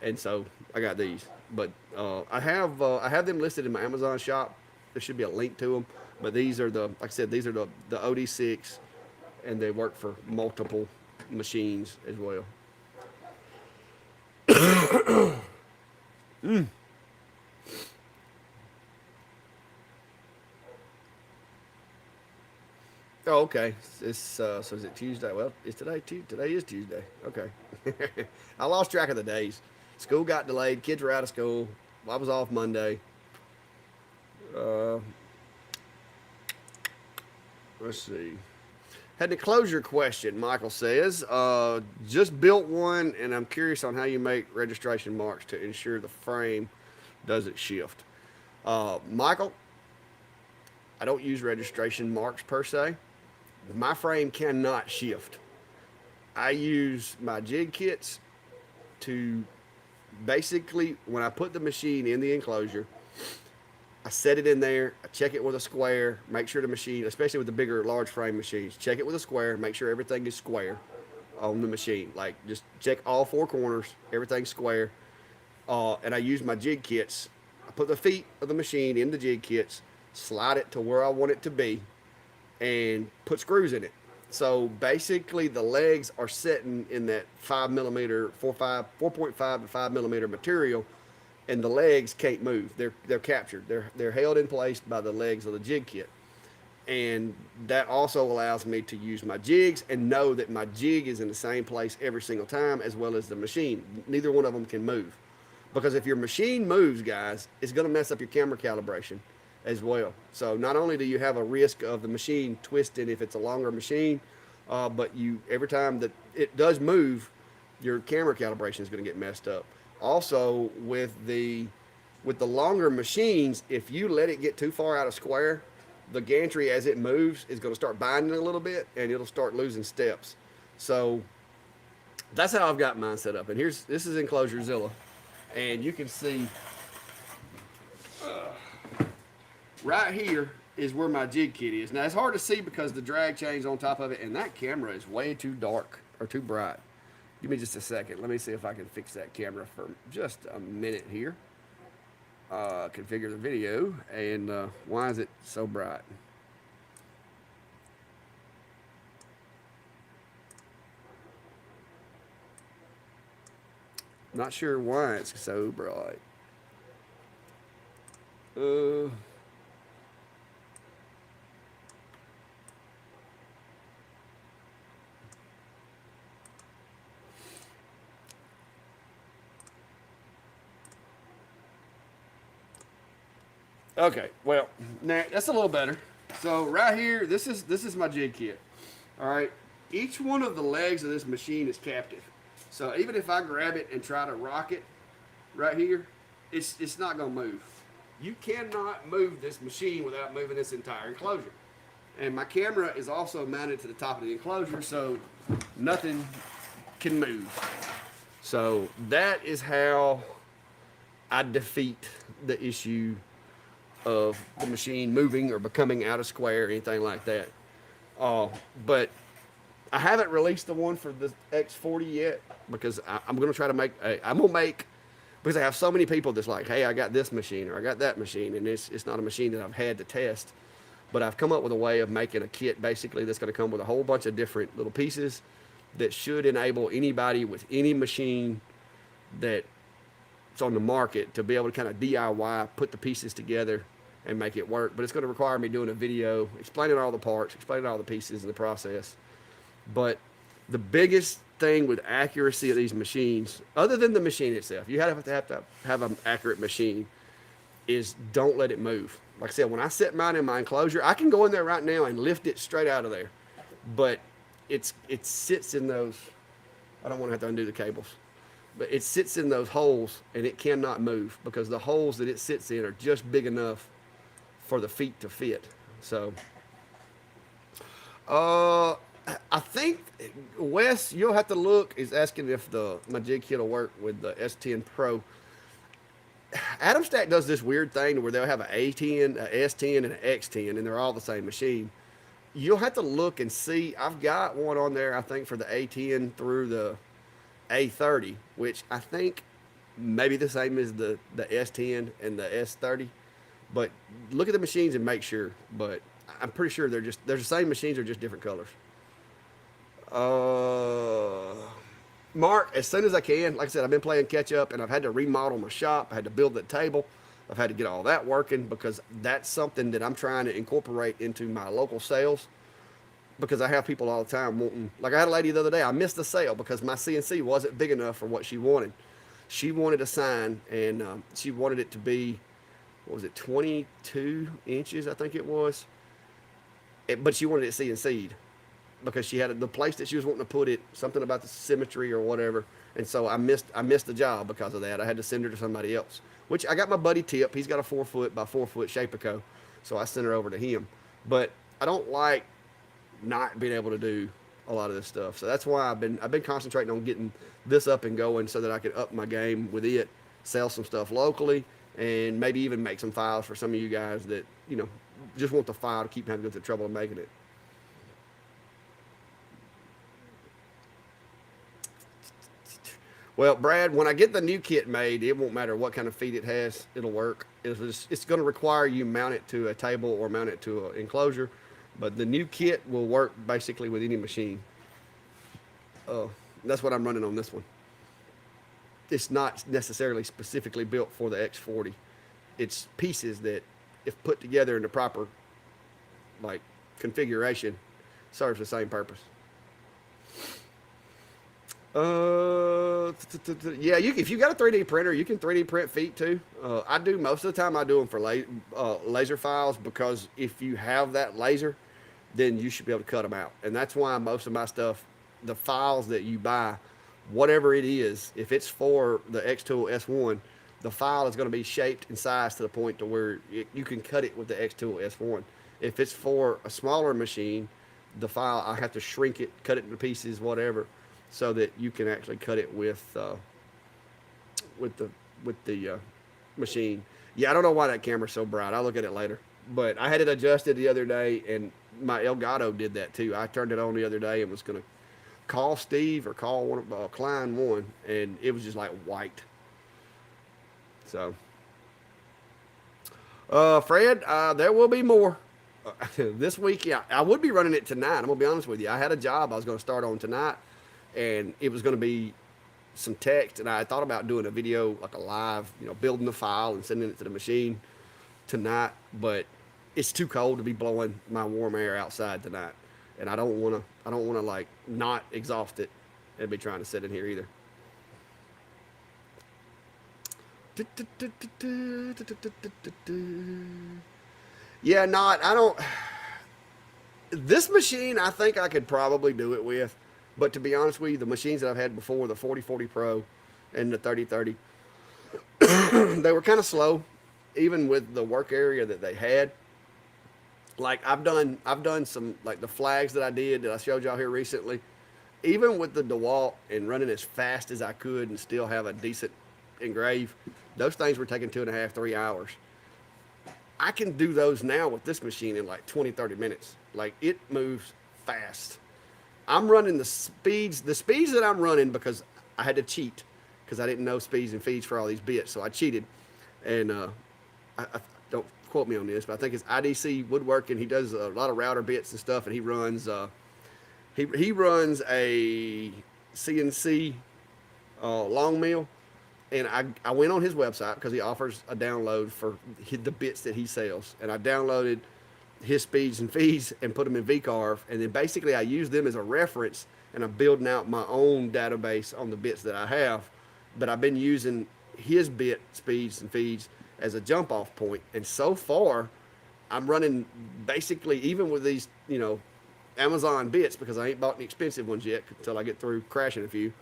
And so I got these, but I have them listed in my Amazon shop. There should be a link to them. But these are like I said, these are the OD6, and they work for multiple machines as well. Oh, okay. So is it Tuesday? Well, is today Today is Tuesday. Okay. I lost track of the days. School got delayed. Kids were out of school. I was off Monday. Uh, let's see. Had an enclosure question, Michael says. Just built one, and I'm curious on how you make registration marks to ensure the frame doesn't shift. Michael, I don't use registration marks per se. My frame cannot shift. I use my jig kits to basically, when I put the machine in the enclosure, I set it in there, I check it with a square, make sure the machine, especially with the bigger, large frame machines, check it with a square, make sure everything is square on the machine. Like, just check all four corners, everything's square. And I use my jig kits. I put the feet of the machine in the jig kits, slide it to where I want it to be, and put screws in it. So basically, the legs are sitting in that 5 millimeter, 4.5 to 5 millimeter material, and the legs can't move. They're captured. They're held in place by the legs of the jig kit, and that also allows me to use my jigs and know that my jig is in the same place every single time, as well as the machine. Neither one of them can move, because if your machine moves, guys, it's going to mess up your camera calibration as well. So not only do you have a risk of the machine twisting if it's a longer machine, but every time that it does move, your camera calibration is going to get messed up. Also, with the longer machines, if you let it get too far out of square, the gantry as it moves is going to start binding a little bit, and it'll start losing steps. So that's how I've got mine set up. And this is EnclosureZilla, and you can see right here is where my jig kit is. Now, it's hard to see because the drag chain's on top of it, and that camera is way too dark or too bright. Give me just a second. Let me see if I can fix that camera for just a minute here. Configure the video, and why is it so bright? Not sure why it's so bright. Okay, well, now that's a little better. So right here, this is my jig kit. All right, each one of the legs of this machine is captive. So even if I grab it and try to rock it right here, it's not gonna move. You cannot move this machine without moving this entire enclosure. And my camera is also mounted to the top of the enclosure, so nothing can move. So that is how I defeat the issue of the machine moving or becoming out of square or anything like that. But I haven't released the one for the X40 yet, because I'm going to try to make, because I have so many people that's like, hey, I got this machine or I got that machine, and it's not a machine that I've had to test. But I've come up with a way of making a kit basically that's going to come with a whole bunch of different little pieces that should enable anybody with any machine that's on the market to be able to kind of DIY, put the pieces together and make it work. But it's going to require me doing a video explaining all the parts, explaining all the pieces and the process. But the biggest thing with accuracy of these machines, other than the machine itself, you have to have an accurate machine, is don't let it move. Like I said, when I set mine in my enclosure, I can go in there right now and lift it straight out of there. But it sits in those, I don't want to have to undo the cables, but it sits in those holes and it cannot move because the holes that it sits in are just big enough for the feet to fit. So, I Wes, you'll have to look. Is asking if my jig kit will work with the S10 Pro. Adam Stack does this weird thing where they'll have an A10, a S10, and an X10, and they're all the same machine. You'll have to look and see. I've got one on there, I think, for the A10 through the A30, which I think maybe the same as the S10 and the S30. But look at the machines and make sure. But I'm pretty sure they're the same machines, they're just different colors. Uh, Mark, as soon as I can. Like I said, I've been playing catch up, and I've had to remodel my shop. I had to build the table. I've had to get all that working because that's something that I'm trying to incorporate into my local sales. Because I have people all the time wanting, like I had a lady the other day, I missed the sale because my CNC wasn't big enough for what she wanted. She wanted a sign, and she wanted it to be, what was it, 22 inches, I think it was. But she wanted it CNC'd because she had the place that she was wanting to put it, something about the symmetry or whatever. And so I missed the job because of that. I had to send her to somebody else, which I got my buddy Tip. He's got a 4 foot by 4 foot Shapeco. So I sent her over to him. But I don't like not being able to do a lot of this stuff. So that's why I've been concentrating on getting this up and going so that I can up my game with it, sell some stuff locally, and maybe even make some files for some of you guys that, just want the file to keep having to go through the trouble of making it. Well, Brad, when I get the new kit made, it won't matter what kind of feed it has. It'll work. It's going to require you mount it to a table or mount it to an enclosure. But the new kit will work basically with any machine. That's what I'm running on this one. It's not necessarily specifically built for the X40. It's pieces that, if put together in the proper configuration, serves the same purpose. Yeah, if you got a 3D printer, you can 3D print feet too. I do most of the time. I do them for laser files because if you have that laser, then you should be able to cut them out. And that's why most of my stuff, the files that you buy, whatever it is, if it's for the xTool S1, the file is going to be shaped and sized to the point to where you can cut it with the xTool S1. If it's for a smaller machine, the file, I have to shrink it, cut it into pieces, whatever, so that you can actually cut it with the machine. Yeah, I don't know why that camera's so bright. I'll look at it later. But I had it adjusted the other day, and my Elgato did that too. I turned it on the other day and was going to call Steve or call Klein one, and it was just like white. So, Fred, there will be more. This week, yeah, I would be running it tonight. I'm going to be honest with you. I had a job I was going to start on tonight, and it was going to be some text, and I thought about doing a video, like a live, building the file and sending it to the machine tonight, but it's too cold to be blowing my warm air outside tonight, and I don't want to not exhaust it and be trying to sit in here either. Yeah, this machine, I think I could probably do it with, but to be honest with you, the machines that I've had before, the 4040 Pro and the 3030, they were kind of slow, even with the work area that they had. Like I've done some, like the flags that I did that I showed y'all here recently, even with the DeWalt and running as fast as I could and still have a decent engrave, those things were taking 2.5, 3 hours. I can do those now with this machine in like 20, 30 minutes. Like it moves fast. I'm running the speeds that I'm running because I had to cheat because I didn't know speeds and feeds for all these bits. So I cheated, and I don't quote me on this, but I think it's IDC Woodworking. He does a lot of router bits and stuff, and he runs he runs a CNC long mill. And I went on his website because he offers a download for the bits that he sells. And I downloaded his speeds and feeds and put them in VCarve. And then basically I use them as a reference, and I'm building out my own database on the bits that I have. But I've been using his bit speeds and feeds as a jump off point. And so far, I'm running basically, even with these, Amazon bits, because I ain't bought any expensive ones yet until I get through crashing a few.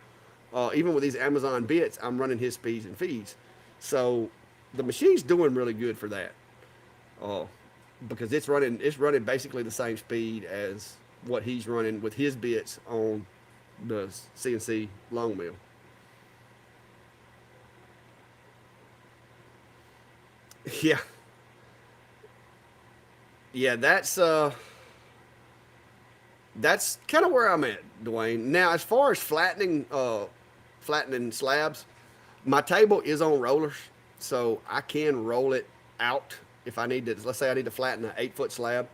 Even with these Amazon bits, I'm running his speeds and feeds. So the machine's doing really good for that. Because it's running basically the same speed as what he's running with his bits on the CNC long mill. Yeah, yeah, that's kind of where I'm at, Dwayne. Now, as far as flattening slabs, my table is on rollers, so I can roll it out if I need to. Let's say I need to flatten an 8 foot slab,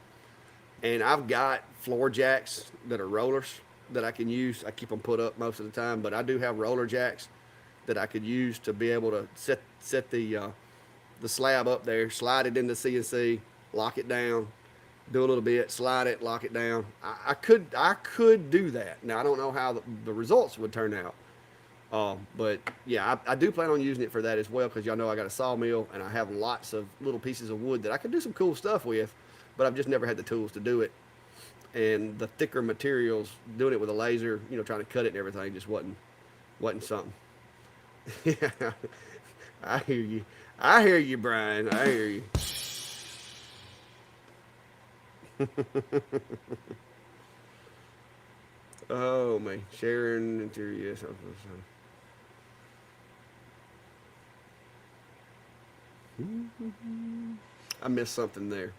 and I've got floor jacks that are rollers that I can use. I keep them put up most of the time, but I do have roller jacks that I could use to be able to set the slab up there, slide it into CNC, lock it down, do a little bit, slide it, lock it down. I could do that. Now I don't know how the results would turn out, but yeah, I do plan on using it for that as well because y'all know I got a sawmill and I have lots of little pieces of wood that I could do some cool stuff with, but I've just never had the tools to do it. And the thicker materials, doing it with a laser, trying to cut it and everything, just wasn't something. Yeah, I hear you. I hear you, Brian. I hear you. Oh man, Sharon interior. I missed something there.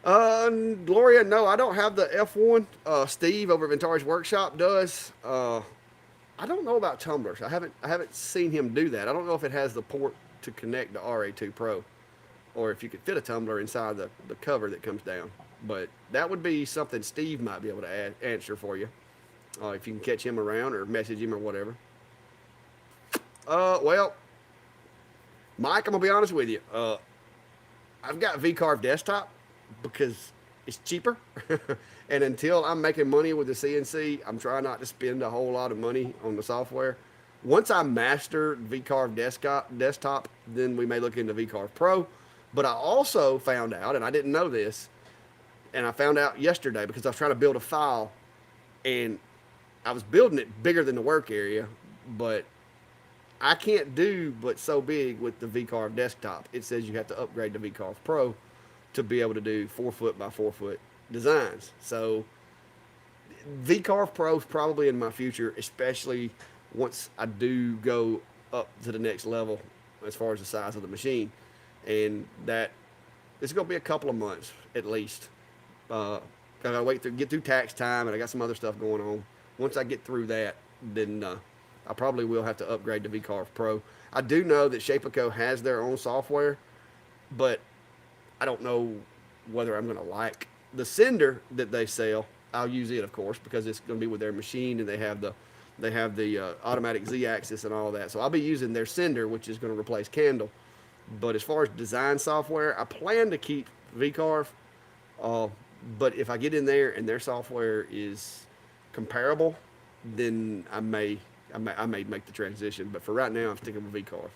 Gloria, no, I don't have the F1. Steve over at Ventari's Workshop does. I don't know about tumblers. I haven't seen him do that. I don't know if it has the port to connect to RA2 Pro, or if you could fit a tumbler inside the cover that comes down. But that would be something Steve might be able to answer for you, if you can catch him around or message him or whatever. Well, Mike, I'm gonna be honest with you. I've got VCarve Desktop because it's cheaper. And until I'm making money with the CNC, I'm trying not to spend a whole lot of money on the software. Once I master VCarve desktop, then we may look into VCarve Pro. But I also found out, and I didn't know this, and I found out yesterday because I was trying to build a file, and I was building it bigger than the work area, but I can't do but so big with the VCarve desktop. It says you have to upgrade to VCarve Pro to be able to do 4 foot by 4 foot designs. So VCarve Pro is probably in my future, especially once I do go up to the next level as far as the size of the machine. And that it's going to be a couple of months at least. I got to get through tax time, and I got some other stuff going on. Once I get through that, then I probably will have to upgrade to VCarve Pro. I do know that Shapeco has their own software, but I don't know whether I'm going to like the sender that they sell. I'll use it, of course, because it's going to be with their machine, and they have the automatic Z-axis and all that. So I'll be using their sender, which is going to replace Candle. But as far as design software, I plan to keep VCarve. But if I get in there and their software is comparable, then I may make the transition. But for right now, I'm sticking with VCarve.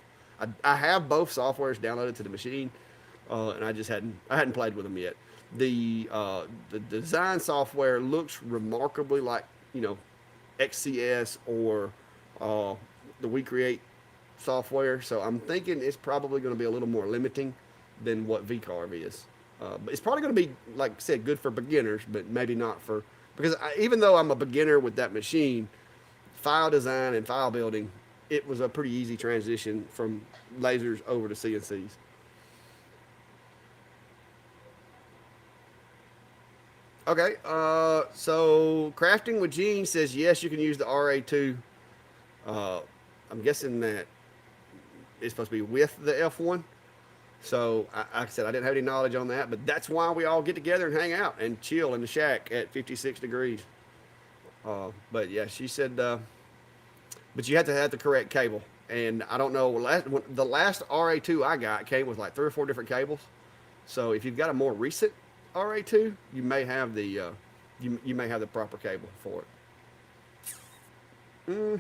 I have both softwares downloaded to the machine, and I hadn't played with them yet. The design software looks remarkably like XCS or the WeCreate software. So I'm thinking it's probably going to be a little more limiting than what VCarve is. But it's probably going to be, like I said, good for beginners, but maybe not for, because even though I'm a beginner with that machine, file design and file building, it was a pretty easy transition from lasers over to CNCs. Okay, so Crafting with Gene says yes, you can use the RA2. I'm guessing that it's supposed to be with the F1. So, like I said, I didn't have any knowledge on that, but that's why we all get together and hang out and chill in the shack at 56 degrees. But yeah, she said, but you have to have the correct cable. And I don't know, the last RA2 I got came with like 3 or 4 different cables. So if you've got a more recent RA2, you may have the you may have the proper cable for it.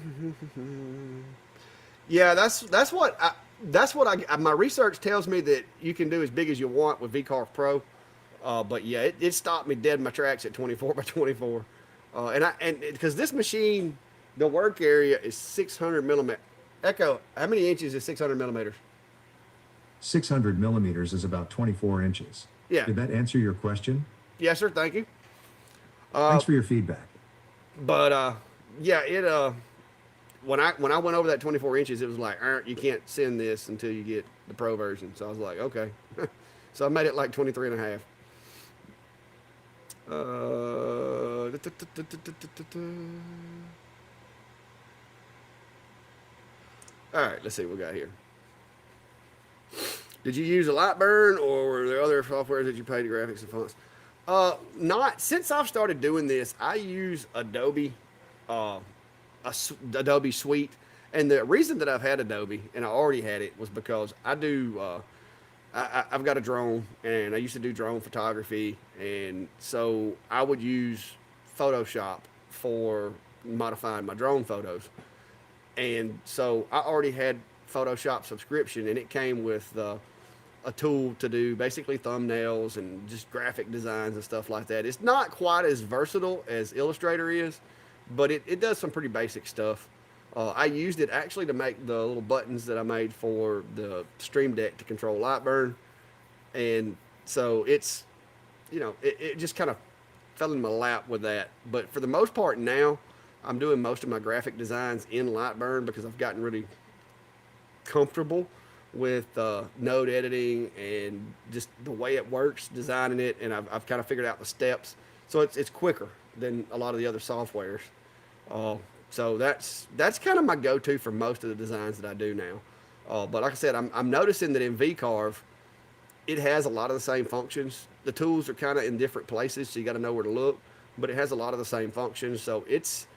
Yeah, that's what my research tells me that you can do as big as you want with VCarve Pro. But yeah, it stopped me dead in my tracks at 24 by 24. And because this machine, the work area is 600 millimeter. Echo, how many inches is 600 millimeters? 600 millimeters is about 24 inches. Yeah. Did that answer your question? Yes, sir. Thank you. Thanks for your feedback. But yeah, it when I went over that 24 inches, it was like, you can't send this until you get the pro version. So I was like, okay. So I made it like 23 and a half. All right, let's see what we got here. Did you use a Lightburn or were there other softwares that you paid to graphics and fonts? Not since I've started doing this. I use Adobe, uh, Adobe Suite, and the reason that I've had Adobe and I already had it was because I do. I've got a drone, and I used to do drone photography, and so I would use Photoshop for modifying my drone photos. And so I already had Photoshop subscription, and it came with a tool to do basically thumbnails and just graphic designs and stuff like that. It's not quite as versatile as Illustrator is, but it does some pretty basic stuff. I used it actually to make the little buttons that I made for the Stream Deck to control Lightburn, and so it's it just kind of fell in my lap with that. But for the most part now, I'm doing most of my graphic designs in Lightburn because I've gotten really comfortable with node editing and just the way it works, designing it, and I've kind of figured out the steps. So it's quicker than a lot of the other softwares. Uh, so that's kind of my go-to for most of the designs that I do now. But like I said, I'm noticing that in VCarve, it has a lot of the same functions. The tools are kind of in different places, so you got to know where to look. But it has a lot of the same functions, so it's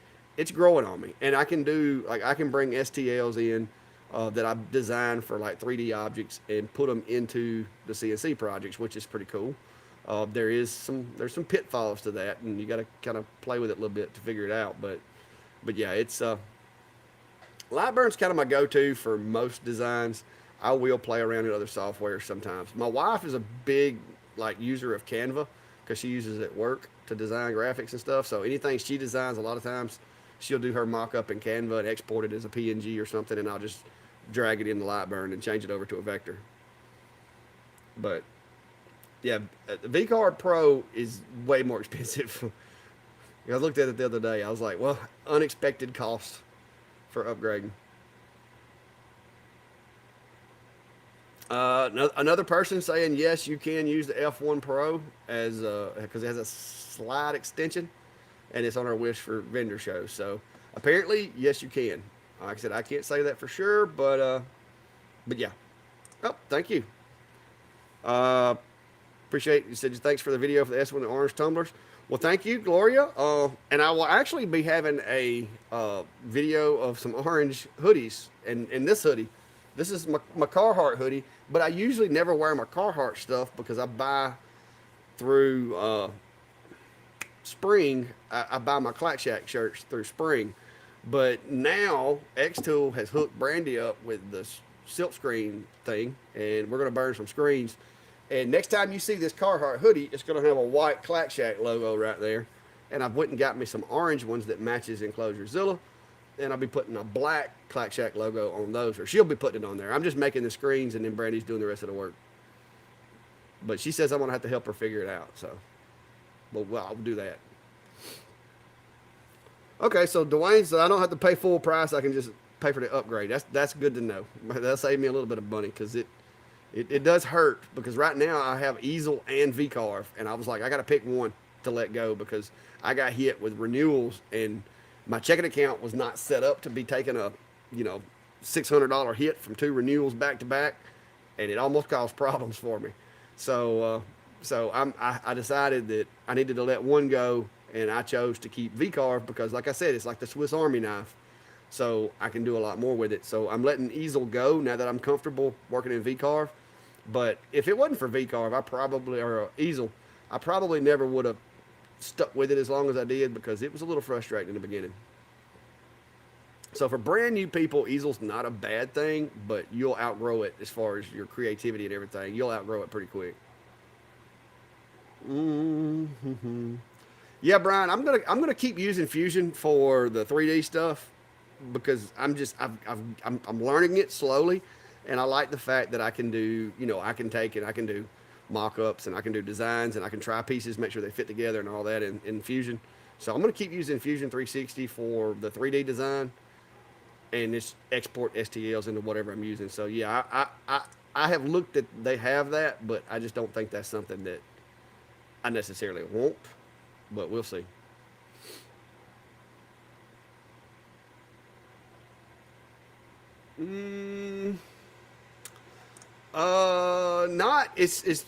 growing on me. And I can do like I can bring STLs in that I've designed for like 3D objects and put them into the CNC projects, which is pretty cool. There's some pitfalls to that, and you got to kind of play with it a little bit to figure it out. But yeah, it's Lightburn's kind of my go-to for most designs. I will play around in other software sometimes. My wife is a big like user of Canva because she uses it at work to design graphics and stuff. So anything she designs, a lot of times she'll do her mock-up in Canva and export it as a PNG or something, and I'll just drag it into Lightburn and change it over to a vector. But yeah, the VCard Pro is way more expensive. I looked at it the other day. I was like, well, unexpected costs for upgrading. Another person saying yes, you can use the F1 Pro as because it has a slide extension, and it's on our wish for vendor shows. So apparently, yes, you can. Like I said, I can't say that for sure, but yeah. Oh, thank you. Uh, Appreciate you said thanks for the video for the S1 and orange tumblers. Well, thank you, Gloria. And I will actually be having a video of some orange hoodies and this hoodie. This is my Carhartt hoodie, but I usually never wear my Carhartt stuff because I buy through Spring. I buy my Clack Shack shirts through Spring. But now xTool has hooked Brandy up with this silk screen thing, and we're going to burn some screens. And next time you see this Carhartt hoodie, it's going to have a white Clack Shack logo right there. And I've went and got me some orange ones that matches Enclosurzilla. And I'll be putting a black Clack Shack logo on those, or she'll be putting it on there. I'm just making the screens, and then Brandy's doing the rest of the work. But she says I'm going to have to help her figure it out. So, well, I'll do that. Okay, so Dwayne said I don't have to pay full price. I can just pay for the upgrade. That's good to know. That'll save me a little bit of money because it does hurt because right now I have easel and VCarve, and I was like, I got to pick one to let go because I got hit with renewals, and my checking account was not set up to be taking a $600 hit from 2 renewals back to back, and it almost caused problems for me. So I decided that I needed to let one go, and I chose to keep VCarve because, like I said, it's like the Swiss Army knife. So I can do a lot more with it. So I'm letting easel go now that I'm comfortable working in VCarve. But if it wasn't for VCarve, or easel, I probably never would have stuck with it as long as I did because it was a little frustrating in the beginning. So for brand new people, easel's not a bad thing, but you'll outgrow it as far as your creativity and everything. You'll outgrow it pretty quick. Mm-hmm. Yeah, Brian, I'm gonna keep using Fusion for the 3D stuff because I'm learning it slowly, and I like the fact that I can do I can take it, I can do mock-ups, and I can do designs, and I can try pieces, make sure they fit together and all that in Fusion. So I'm going to keep using Fusion 360 for the 3D design, and just export STLs into whatever I'm using. So yeah, I have looked at they have that, but I just don't think that's something that I necessarily want. But we'll see. Mm, not it's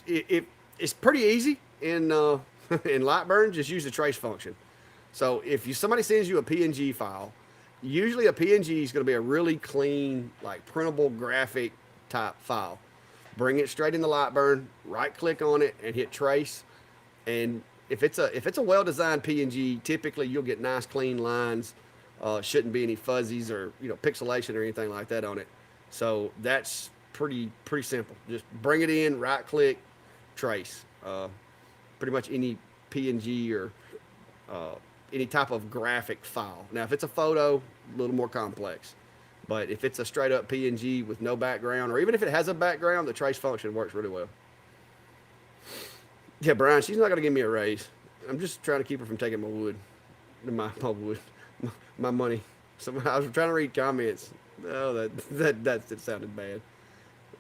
pretty easy in in Lightburn. Just use the trace function. So if somebody sends you a PNG file, usually a PNG is going to be a really clean, like printable graphic type file. Bring it straight into Lightburn, right click on it, and hit trace. And if it's a well designed PNG, typically you'll get nice clean lines. Shouldn't be any fuzzies or pixelation or anything like that on it. So that's pretty simple. Just bring it in, right click, trace. Pretty much any PNG or uh, any type of graphic file. Now, if it's a photo, a little more complex. But if it's a straight up PNG with no background, or even if it has a background, the trace function works really well. Yeah, Brian, she's not going to give me a raise. I'm just trying to keep her from taking my wood, my wood, my money. So I was trying to read comments. Oh, that sounded bad.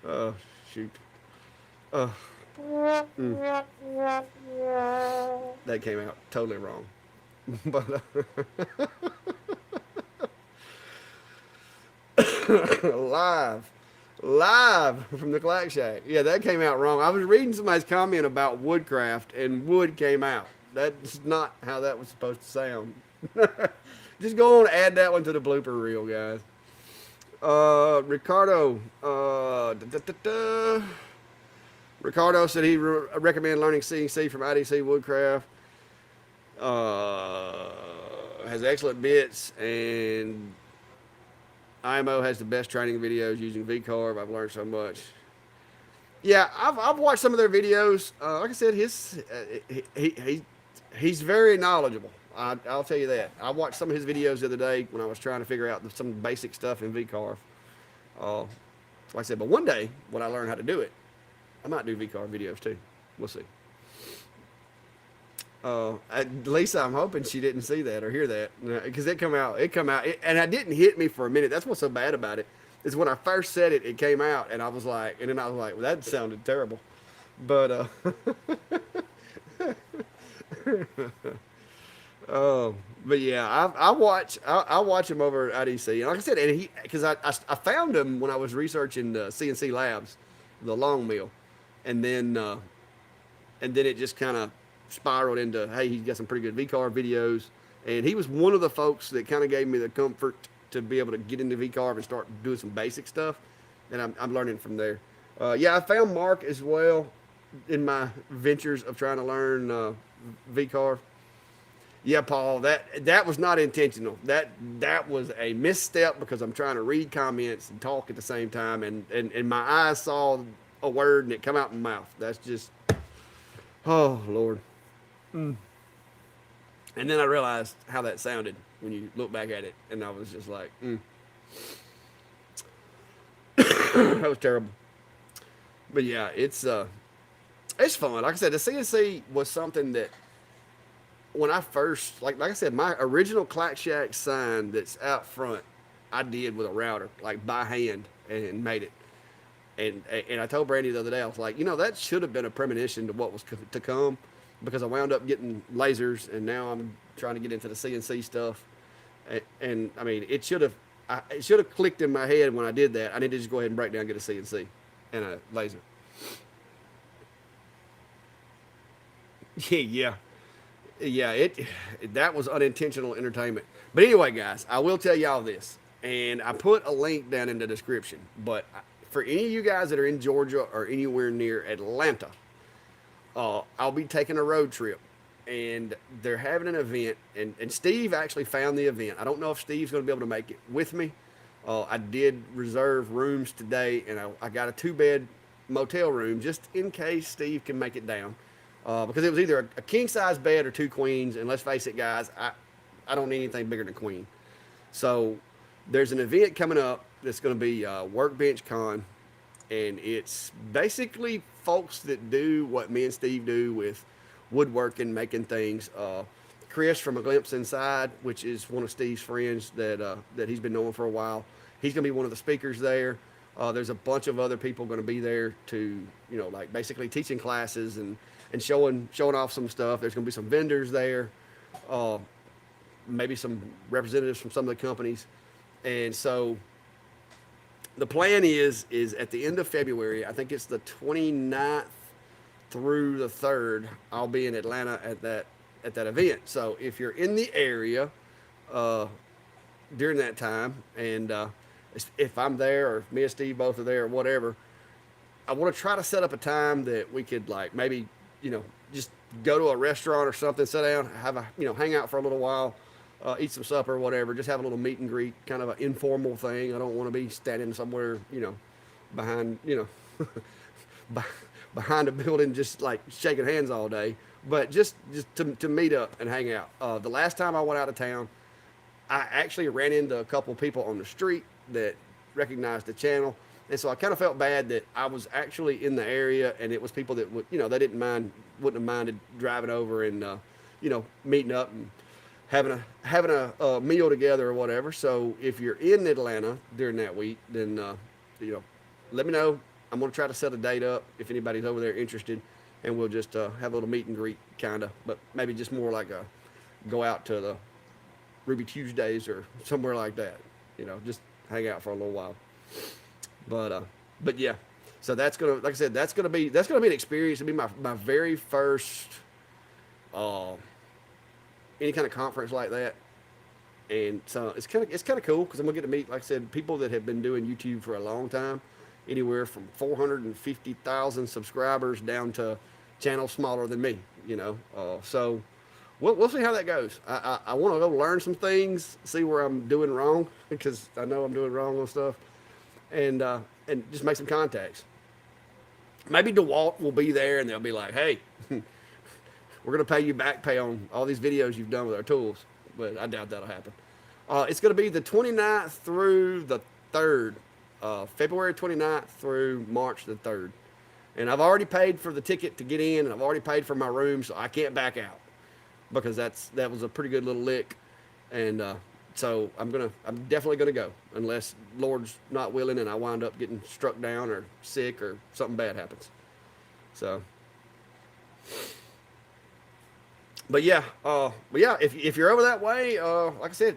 Oh, shoot. Oh, that came out totally wrong. But live, live from the Clack Shack. Yeah, that came out wrong. I was reading somebody's comment about woodcraft, and wood came out. That's not how that was supposed to sound. Just go on and add that one to the blooper reel, guys. Ricardo. Ricardo said he recommend learning CNC from IDC Woodcraft. Has excellent bits, and IMO has the best training videos using VCarve. I've learned so much. Yeah, I've watched some of their videos. Like I said, he's very knowledgeable. I'll tell you that. I watched some of his videos the other day when I was trying to figure out some basic stuff in VCarve. Like I said, but one day when I learn how to do it, I might do VCarve videos too. We'll see. At least I'm hoping she didn't see that or hear that, because it come out, and it didn't hit me for a minute. That's what's so bad about it. Is when I first said it, it came out, and then I was like, well, that sounded terrible. But but yeah, I watch him over at IDC, and like I said, and because I found him when I was researching CNC Labs, the long mill, and then it just kind of spiraled into, hey, he's got some pretty good VCarve videos, and he was one of the folks that kind of gave me the comfort to be able to get into VCarve and start doing some basic stuff, and I'm learning from there. Yeah, I found Mark as well in my ventures of trying to learn VCarve. Yeah, Paul, that was not intentional. That was a misstep because I'm trying to read comments and talk at the same time, and my eyes saw a word and it come out my mouth. That's just, oh Lord. And then I realized how that sounded when you look back at it, and I was just like, that was terrible. But yeah, it's fun. Like I said, the CNC was something that when I first, like I said, my original Clack Shack sign that's out front, I did with a router, like by hand, and made it. And I told Brandy the other day, I was like, that should have been a premonition to what was to come, because I wound up getting lasers, and now I'm trying to get into the CNC stuff. And I mean, it should have clicked in my head when I did that. I need to just go ahead and break down and get a CNC and a laser. Yeah. Yeah, that was unintentional entertainment. But anyway, guys, I will tell y'all this, and I put a link down in the description. But for any of you guys that are in Georgia or anywhere near Atlanta, I'll be taking a road trip, and they're having an event, and Steve actually found the event. I don't know if Steve's going to be able to make it with me. I did reserve rooms today, and I got a 2-bed motel room just in case Steve can make it down. Because it was either a king-size bed or 2 queens, and let's face it, guys, I don't need anything bigger than queen. So there's an event coming up that's going to be Workbench Con, and it's basically folks that do what me and Steve do with woodworking, making things. Chris from A Glimpse Inside, which is one of Steve's friends that he's been knowing for a while. He's going to be one of the speakers there. There's a bunch of other people going to be there to, like basically teaching classes and showing off some stuff. There's going to be some vendors there, uh, maybe some representatives from some of the companies, and so the plan is at the end of February. I think it's the 29th through the 3rd. I'll be in Atlanta at that event. So if you're in the area uh, during that time, and if I'm there or if me and Steve both are there or whatever, I want to try to set up a time that we could like maybe just go to a restaurant or something, sit down, have a hang out for a little while, eat some supper or whatever, just have a little meet and greet, kind of an informal thing. I don't want to be standing somewhere behind behind a building just like shaking hands all day, but just to meet up and hang out. The last time I went out of town, I actually ran into a couple people on the street that recognized the channel. And so I kind of felt bad that I was actually in the area and it was people that would, they wouldn't have minded driving over and, meeting up and having a meal together or whatever. So if you're in Atlanta during that week, then, let me know. I'm going to try to set a date up if anybody's over there interested, and we'll just have a little meet and greet kind of, but maybe just more like a go out to the Ruby Tuesdays or somewhere like that, just hang out for a little while. But yeah, so that's gonna, like I said, that's gonna be an experience. It'll be my very first any kind of conference like that, and so it's kind of cool because I'm gonna get to meet, like I said, people that have been doing YouTube for a long time, anywhere from 450,000 subscribers down to channels smaller than me. So we'll see how that goes. I want to go learn some things, see where I'm doing wrong because I know I'm doing wrong on stuff. And just make some contacts. Maybe DeWalt will be there and they'll be like, hey, we're going to pay you back pay on all these videos you've done with our tools. But I doubt that'll happen. It's going to be the 29th through the 3rd, February 29th through March the 3rd. And I've already paid for the ticket to get in, and I've already paid for my room, so I can't back out because that was a pretty good little lick. And so I'm definitely gonna go unless Lord's not willing and I wind up getting struck down or sick or something bad happens. So, but yeah, if you're over that way, like I said,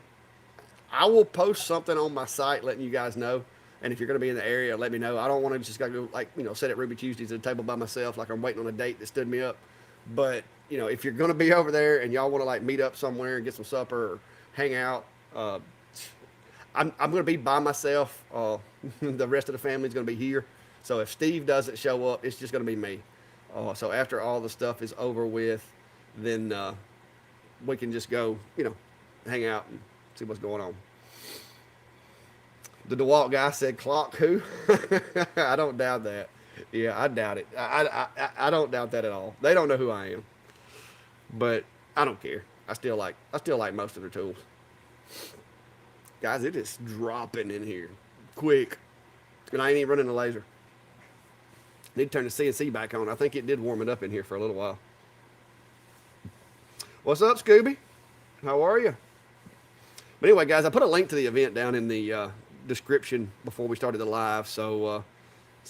I will post something on my site letting you guys know. And if you're going to be in the area, let me know. I don't want to just go like, sit at Ruby Tuesdays at a table by myself like I'm waiting on a date that stood me up. But, if you're going to be over there and y'all want to like meet up somewhere and get some supper or hang out, I'm going to be by myself. The rest of the family is going to be here. So if Steve doesn't show up, it's just going to be me. So after all the stuff is over with, then we can just go, hang out and see what's going on. The DeWalt guy said, "Clock who?" I don't doubt that. Yeah, I doubt it. I don't doubt that at all. They don't know who I am, but I don't care. I still like most of their tools. Guys, it is dropping in here quick, and I ain't even running a laser. Need to turn the CNC back on. I think it did warm it up in here for a little while. What's up, Scooby? How are you? But anyway, guys, I put a link to the event down in the description before we started the live. So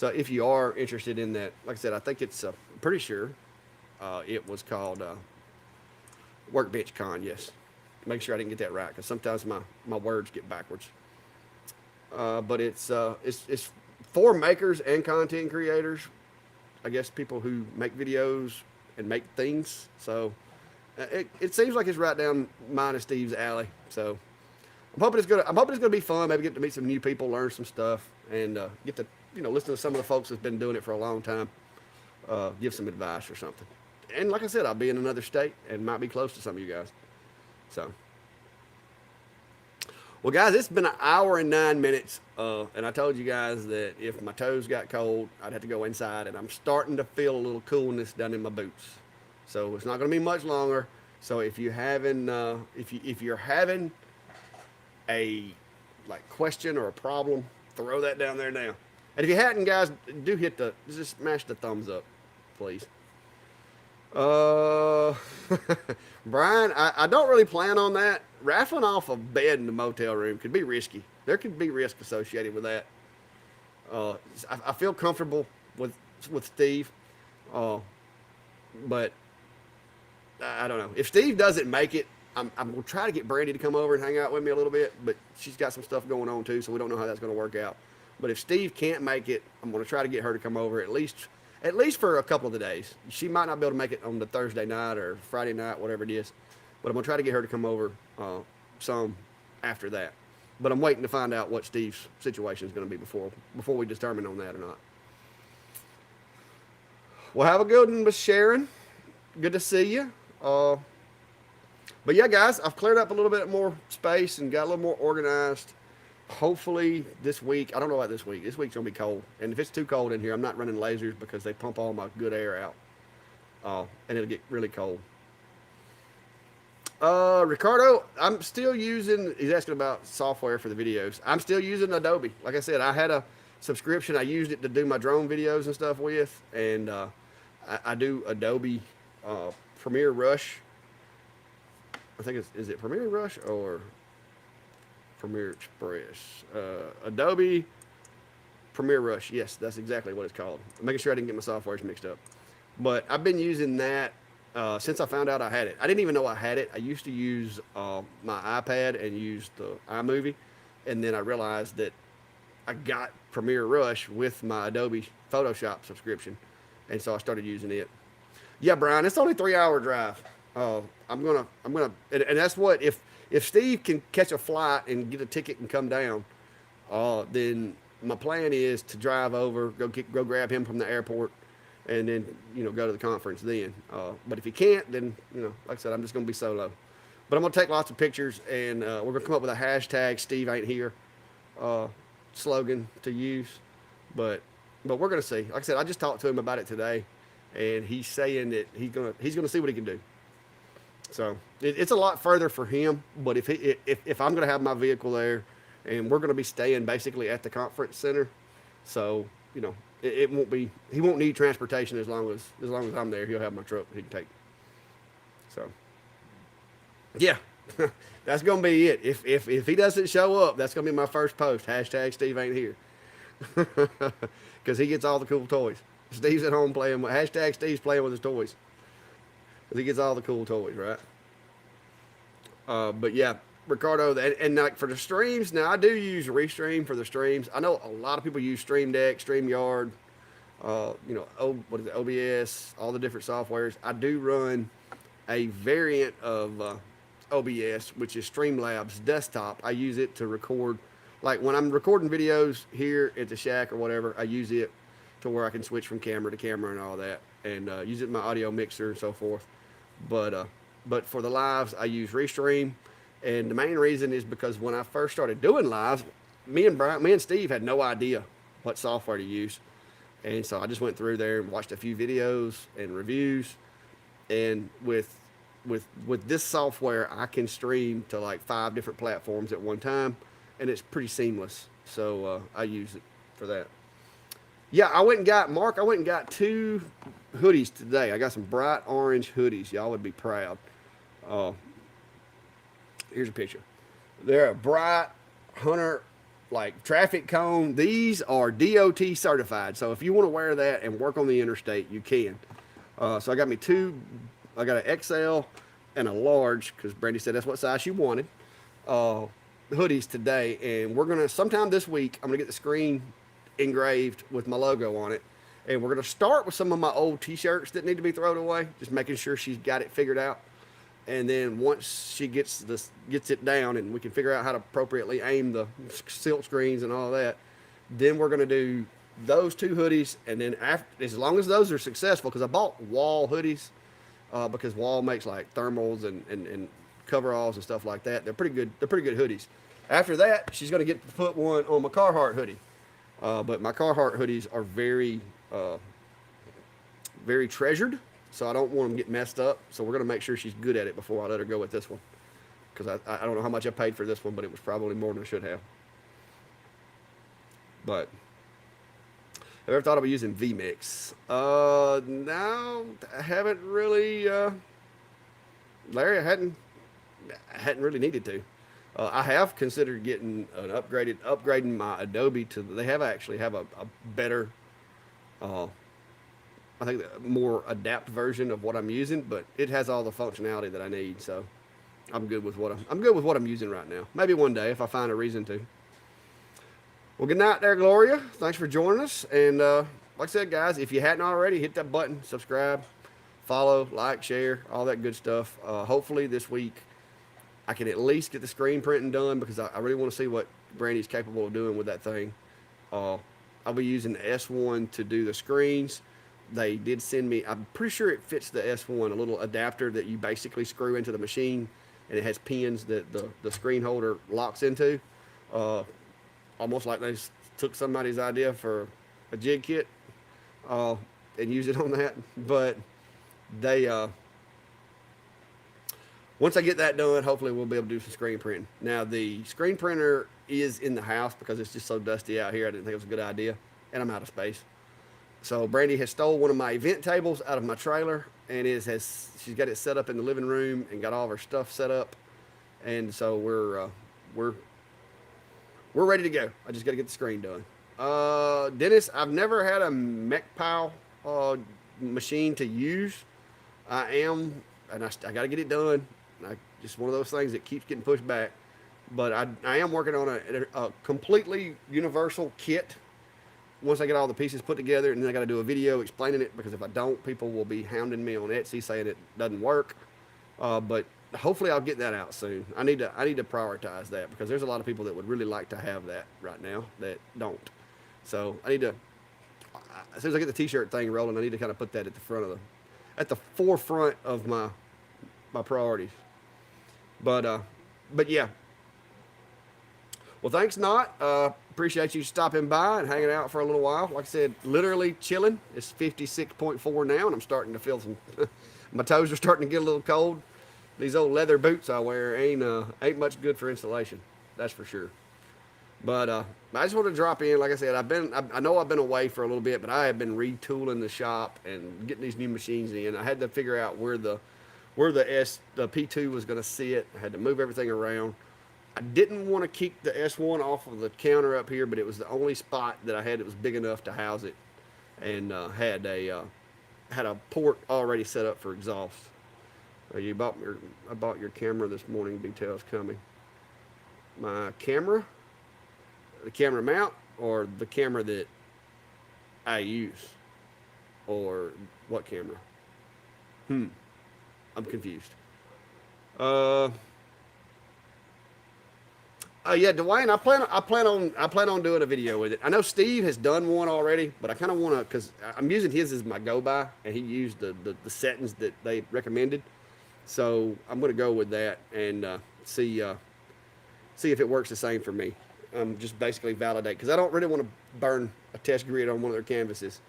if you are interested in that, like I said, I think it's pretty sure it was called Workbench Con. Yes, make sure I didn't get that right because sometimes my words get backwards. But it's for makers and content creators. I guess people who make videos and make things. So it seems like it's right down mine and Steve's alley. So I'm hoping it's gonna be fun. Maybe get to meet some new people, learn some stuff, and get to listen to some of the folks that's been doing it for a long time. Give some advice or something. And like I said, I'll be in another state and might be close to some of you guys. So, well, guys, it's been an hour and 9 minutes, and I told you guys that if my toes got cold, I'd have to go inside, and I'm starting to feel a little coolness down in my boots. So it's not going to be much longer. So if you're having a question or a problem, throw that down there now. And if you hadn't, guys, just smash the thumbs up, please. Uh, Brian, I don't really plan on that. Raffling off a bed in the motel room could be risky. There could be risk associated with that. Uh, I feel comfortable with Steve, uh, but I don't know. If Steve doesn't make it, I'm gonna try to get Brandy to come over and hang out with me a little bit. But she's got some stuff going on too, so we don't know how that's gonna work out. But if Steve can't make it, I'm gonna try to get her to come over at least for a couple of the days. She might not be able to make it on the Thursday night or Friday night, whatever it is. But I'm gonna try to get her to come over some after that. But I'm waiting to find out what Steve's situation is going to be before we determine on that or not. Well, have a good one, Miss Sharon. Good to see you. But yeah, guys, I've cleared up a little bit more space and got a little more organized. Hopefully this week, I don't know about this week. This week's going to be cold. And if it's too cold in here, I'm not running lasers because they pump all my good air out. And it'll get really cold. Ricardo, I'm still using, he's asking about software for the videos. I'm still using Adobe. Like I said, I had a subscription. I used it to do my drone videos and stuff with. And I do Adobe Premiere Rush. I think is it Premiere Rush or Premiere Express? Adobe Premiere Rush. Yes, that's exactly what it's called. I'm making sure I didn't get my softwares mixed up. But I've been using that since I found out I had it. I didn't even know I had it. I used to use my iPad and use the iMovie. And then I realized that I got Premiere Rush with my Adobe Photoshop subscription. And so I started using it. Yeah, Brian, it's only a 3-hour drive. I'm gonna, and that's what, if Steve can catch a flight and get a ticket and come down, then my plan is to drive over, go grab him from the airport, and then, go to the conference then. But if he can't, then, like I said, I'm just going to be solo. But I'm going to take lots of pictures, and we're going to come up with a hashtag Steve ain't here slogan to use. But we're going to see. Like I said, I just talked to him about it today, and he's saying that he's going to see what he can do. So it's a lot further for him. But if I'm going to have my vehicle there, and we're going to be staying basically at the conference center, so it won't be, he won't need transportation as long as I'm there. He'll have my truck he can take. So yeah, that's gonna be it. If he doesn't show up, that's gonna be my first post. Hashtag Steve ain't here. Because he gets all the cool toys. Steve's at home playing with hashtag Steve's playing with his toys. Because he gets all the cool toys, right? But yeah, Ricardo, and like for the streams, now I do use Restream for the streams. I know a lot of people use Stream Deck, StreamYard, what is it, OBS, all the different softwares. I do run a variant of OBS, which is Streamlabs Desktop. I use it to record, like when I'm recording videos here at the shack or whatever, I use it to where I can switch from camera to camera and all that, and use it in my audio mixer and so forth. But for the lives, I use Restream. And the main reason is because when I first started doing lives, me and Steve had no idea what software to use. And so I just went through there and watched a few videos and reviews. And with this software, I can stream to like 5 different platforms at one time, and it's pretty seamless. So I use it for that. Yeah, I went and got 2 hoodies today. I got some bright orange hoodies. Y'all would be proud. Here's a picture. They're a bright hunter, like traffic cone. These are DOT certified. So if you want to wear that and work on the interstate, you can. So I got me 2. I got an XL and a large, because Brandy said that's what size she wanted. Hoodies today, and we're gonna sometime this week. I'm gonna get the screen engraved with my logo on it, and we're gonna start with some of my old T-shirts that need to be thrown away, just making sure she's got it figured out. And then once she gets it down and we can figure out how to appropriately aim the silk screens and all that, then we're going to do those 2 hoodies. And then as long as those are successful, because I bought Wall hoodies, because Wall makes like thermals and coveralls and stuff like that. They're pretty good. They're pretty good hoodies. After that, she's going to get to put one on my Carhartt hoodie. But my Carhartt hoodies are very, very treasured. So I don't want them to get messed up. So we're going to make sure she's good at it before I let her go with this one. Because I don't know how much I paid for this one, but it was probably more than I should have. But Have you ever thought about using vMix? No, I haven't really. Larry, I hadn't really needed to. I have considered getting an upgrading my Adobe to. They have actually have a better, uh, I think, more adapt version of what I'm using, but it has all the functionality that I need. So I'm good with what I'm using right now. Maybe one day if I find a reason to. Well, good night there, Gloria. Thanks for joining us. And like I said, guys, if you hadn't already, hit that button, subscribe, follow, like, share, all that good stuff. Hopefully this week I can at least get the screen printing done because I really want to see what Brandy's capable of doing with that thing. I'll be using the S1 to do the screens. They did send me, I'm pretty sure it fits the S1, a little adapter that you basically screw into the machine, and it has pins that the screen holder locks into. Almost like they took somebody's idea for a jig kit and used it on that. But they, once I get that done, hopefully we'll be able to do some screen printing. Now, the screen printer is in the house because it's just so dusty out here. I didn't think it was a good idea, and I'm out of space. So Brandy has stole one of my event tables out of my trailer, and she's got it set up in the living room and got all of her stuff set up, and so we're ready to go. I just got to get the screen done. Dennis, I've never had a MechPow machine to use. I got to get it done. Just one of those things that keeps getting pushed back. But I am working on a completely universal kit once I get all the pieces put together, and then I got to do a video explaining it, because if I don't, people will be hounding me on Etsy saying it doesn't work. But hopefully I'll get that out soon. I need to prioritize that, because there's a lot of people that would really like to have that right now that don't. So I need to, as soon as I get the t-shirt thing rolling, I need to kind of put that at the forefront of my priorities. But yeah. Well, thanks, Not. Appreciate you stopping by and hanging out for a little while. Like I said, literally chilling. It's 56.4 now, and I'm starting to feel some. My toes are starting to get a little cold. These old leather boots I wear ain't much good for insulation. That's for sure. But I just want to drop in. Like I said, I know I've been away for a little bit, but I have been retooling the shop and getting these new machines in. I had to figure out where the P2 was going to sit. I had to move everything around. I didn't want to keep the S1 off of the counter up here, but it was the only spot that I had that was big enough to house it, and had a port already set up for exhaust. I bought your camera this morning. Details coming. My camera, the camera mount, or the camera that I use, or what camera? I'm confused. Yeah, Dwayne, I plan on doing a video with it. I know Steve has done one already, but I kind of want to, because I'm using his as my go-by, and he used the settings that they recommended. So I'm going to go with that and see if it works the same for me. Just basically validate, because I don't really want to burn a test grid on one of their canvases.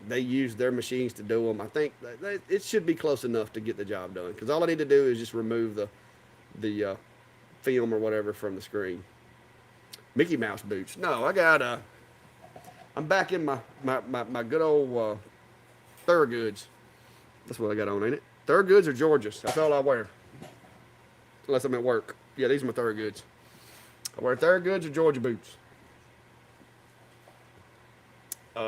They use their machines to do them. I think it should be close enough to get the job done, because all I need to do is just remove the film or whatever from the screen. Mickey Mouse boots. No, I'm back in my good old Thorogoods. That's what I got on, ain't it? Thorogoods or Georges. That's all I wear. Unless I'm at work. Yeah, these are my Thorogoods. I wear Thorogoods or Georgia boots. My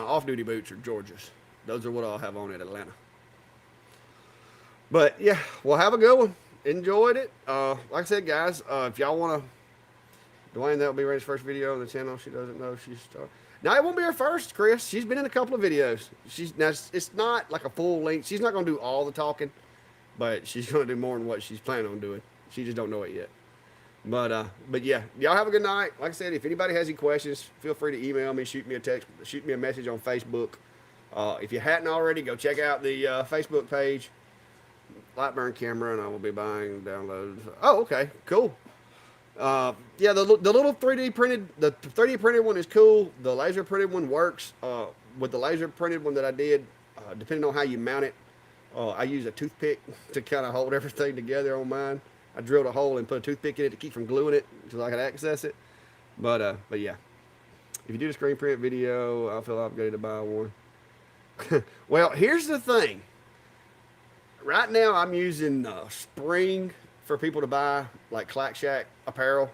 off-duty boots are Georges. Those are what I'll have on at Atlanta. But yeah, well, have a good one. Enjoyed it. Like I said, guys, if y'all want to, Dwayne, that'll be Ray's first video on the channel. She doesn't know she's started. Now, it won't be her first, Chris. She's been in a couple of videos. It's not like a full length. She's not going to do all the talking, but she's going to do more than what she's planning on doing. She just don't know it yet. But yeah, y'all have a good night. Like I said, if anybody has any questions, feel free to email me, shoot me a text, shoot me a message on Facebook. If you hadn't already, go check out the Facebook page, Lightburn Camera, and I will be buying downloads. Oh, okay, cool. Yeah, the little 3D printed, the 3D printed one is cool. The laser printed one works. With the laser printed one that I did, depending on how you mount it, I use a toothpick to kind of hold everything together on mine. I drilled a hole and put a toothpick in it to keep from gluing it until I could access it. But yeah. If you do the screen print video, I'll feel obligated to buy one. Well, here's the thing. Right now, I'm using Spring for people to buy like Clack Shack apparel,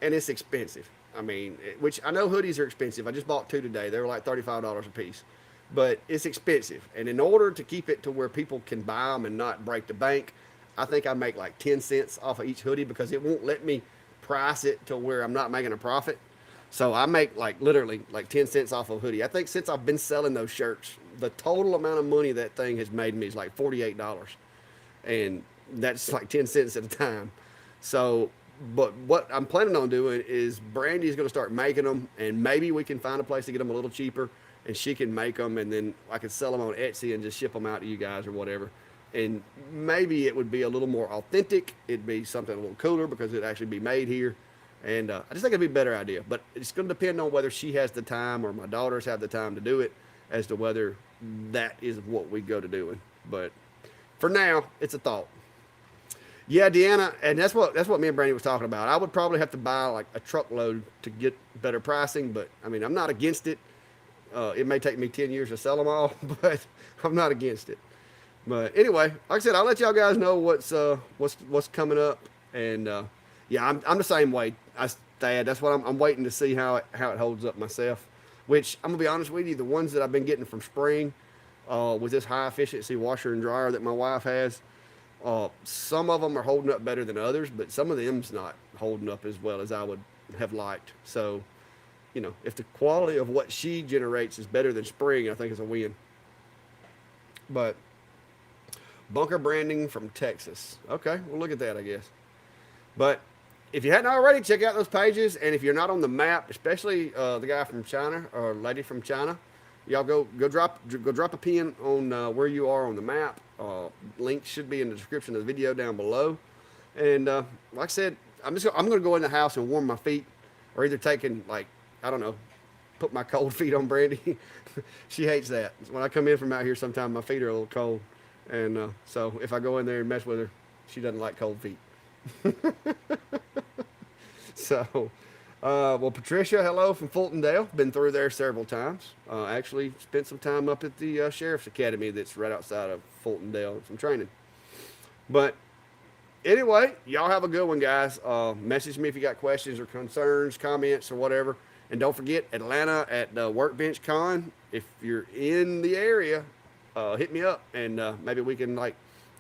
and it's expensive. I mean, which I know hoodies are expensive. I just bought two today. They were like $35 a piece, but it's expensive. And in order to keep it to where people can buy them and not break the bank, I think I make like 10 cents off of each hoodie because it won't let me price it to where I'm not making a profit. So I make like literally like 10 cents off of a hoodie. I think since I've been selling those shirts, the total amount of money that thing has made me is like $48. And that's like 10 cents at a time. So, but what I'm planning on doing is Brandy's going to start making them, and maybe we can find a place to get them a little cheaper, and she can make them, and then I can sell them on Etsy and just ship them out to you guys or whatever. And maybe it would be a little more authentic. It'd be something a little cooler because it'd actually be made here. And I just think it'd be a better idea. But it's going to depend on whether she has the time or my daughters have the time to do it as to whether that is what we go to doing. But for now, it's a thought. Yeah, Deanna, and that's what me and Brandy was talking about. I would probably have to buy like a truckload to get better pricing, but I mean, I'm not against it. It may take me 10 years to sell them all, but I'm not against it. But anyway, like I said, I'll let y'all guys know what's coming up, and yeah, I'm the same way. That's what I'm waiting to see how it holds up myself. Which I'm gonna be honest with you, the ones that I've been getting from Spring, with this high efficiency washer and dryer that my wife has, some of them are holding up better than others, but some of them's not holding up as well as I would have liked. So, you know, if the quality of what she generates is better than Spring, I think it's a win. But bunker branding from Texas. Okay, we'll look at that, I guess. But if you hadn't already, check out those pages. And if you're not on the map, especially the guy from China or lady from China, y'all go drop a pin on where you are on the map. Link should be in the description of the video down below. And like I said, I'm going to go in the house and warm my feet, or either taking like, I don't know, put my cold feet on Brandy. She hates that. When I come in from out here, sometimes my feet are a little cold. And so if I go in there and mess with her, she doesn't like cold feet. So, well, Patricia, hello from Fultondale. Been through there several times. Actually spent some time up at the Sheriff's Academy that's right outside of Fultondale, some training. But anyway, y'all have a good one, guys. Message me if you got questions or concerns, comments, or whatever. And don't forget, Atlanta at Workbench Con. If you're in the area, hit me up, and maybe we can like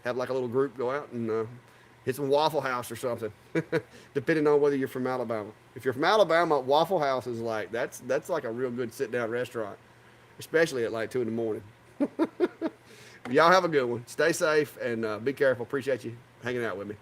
have like a little group go out and hit some Waffle House or something, depending on whether you're from Alabama. If you're from Alabama, Waffle House is like, that's like a real good sit-down restaurant, especially at like 2 in the morning. Y'all have a good one. Stay safe and be careful. Appreciate you hanging out with me.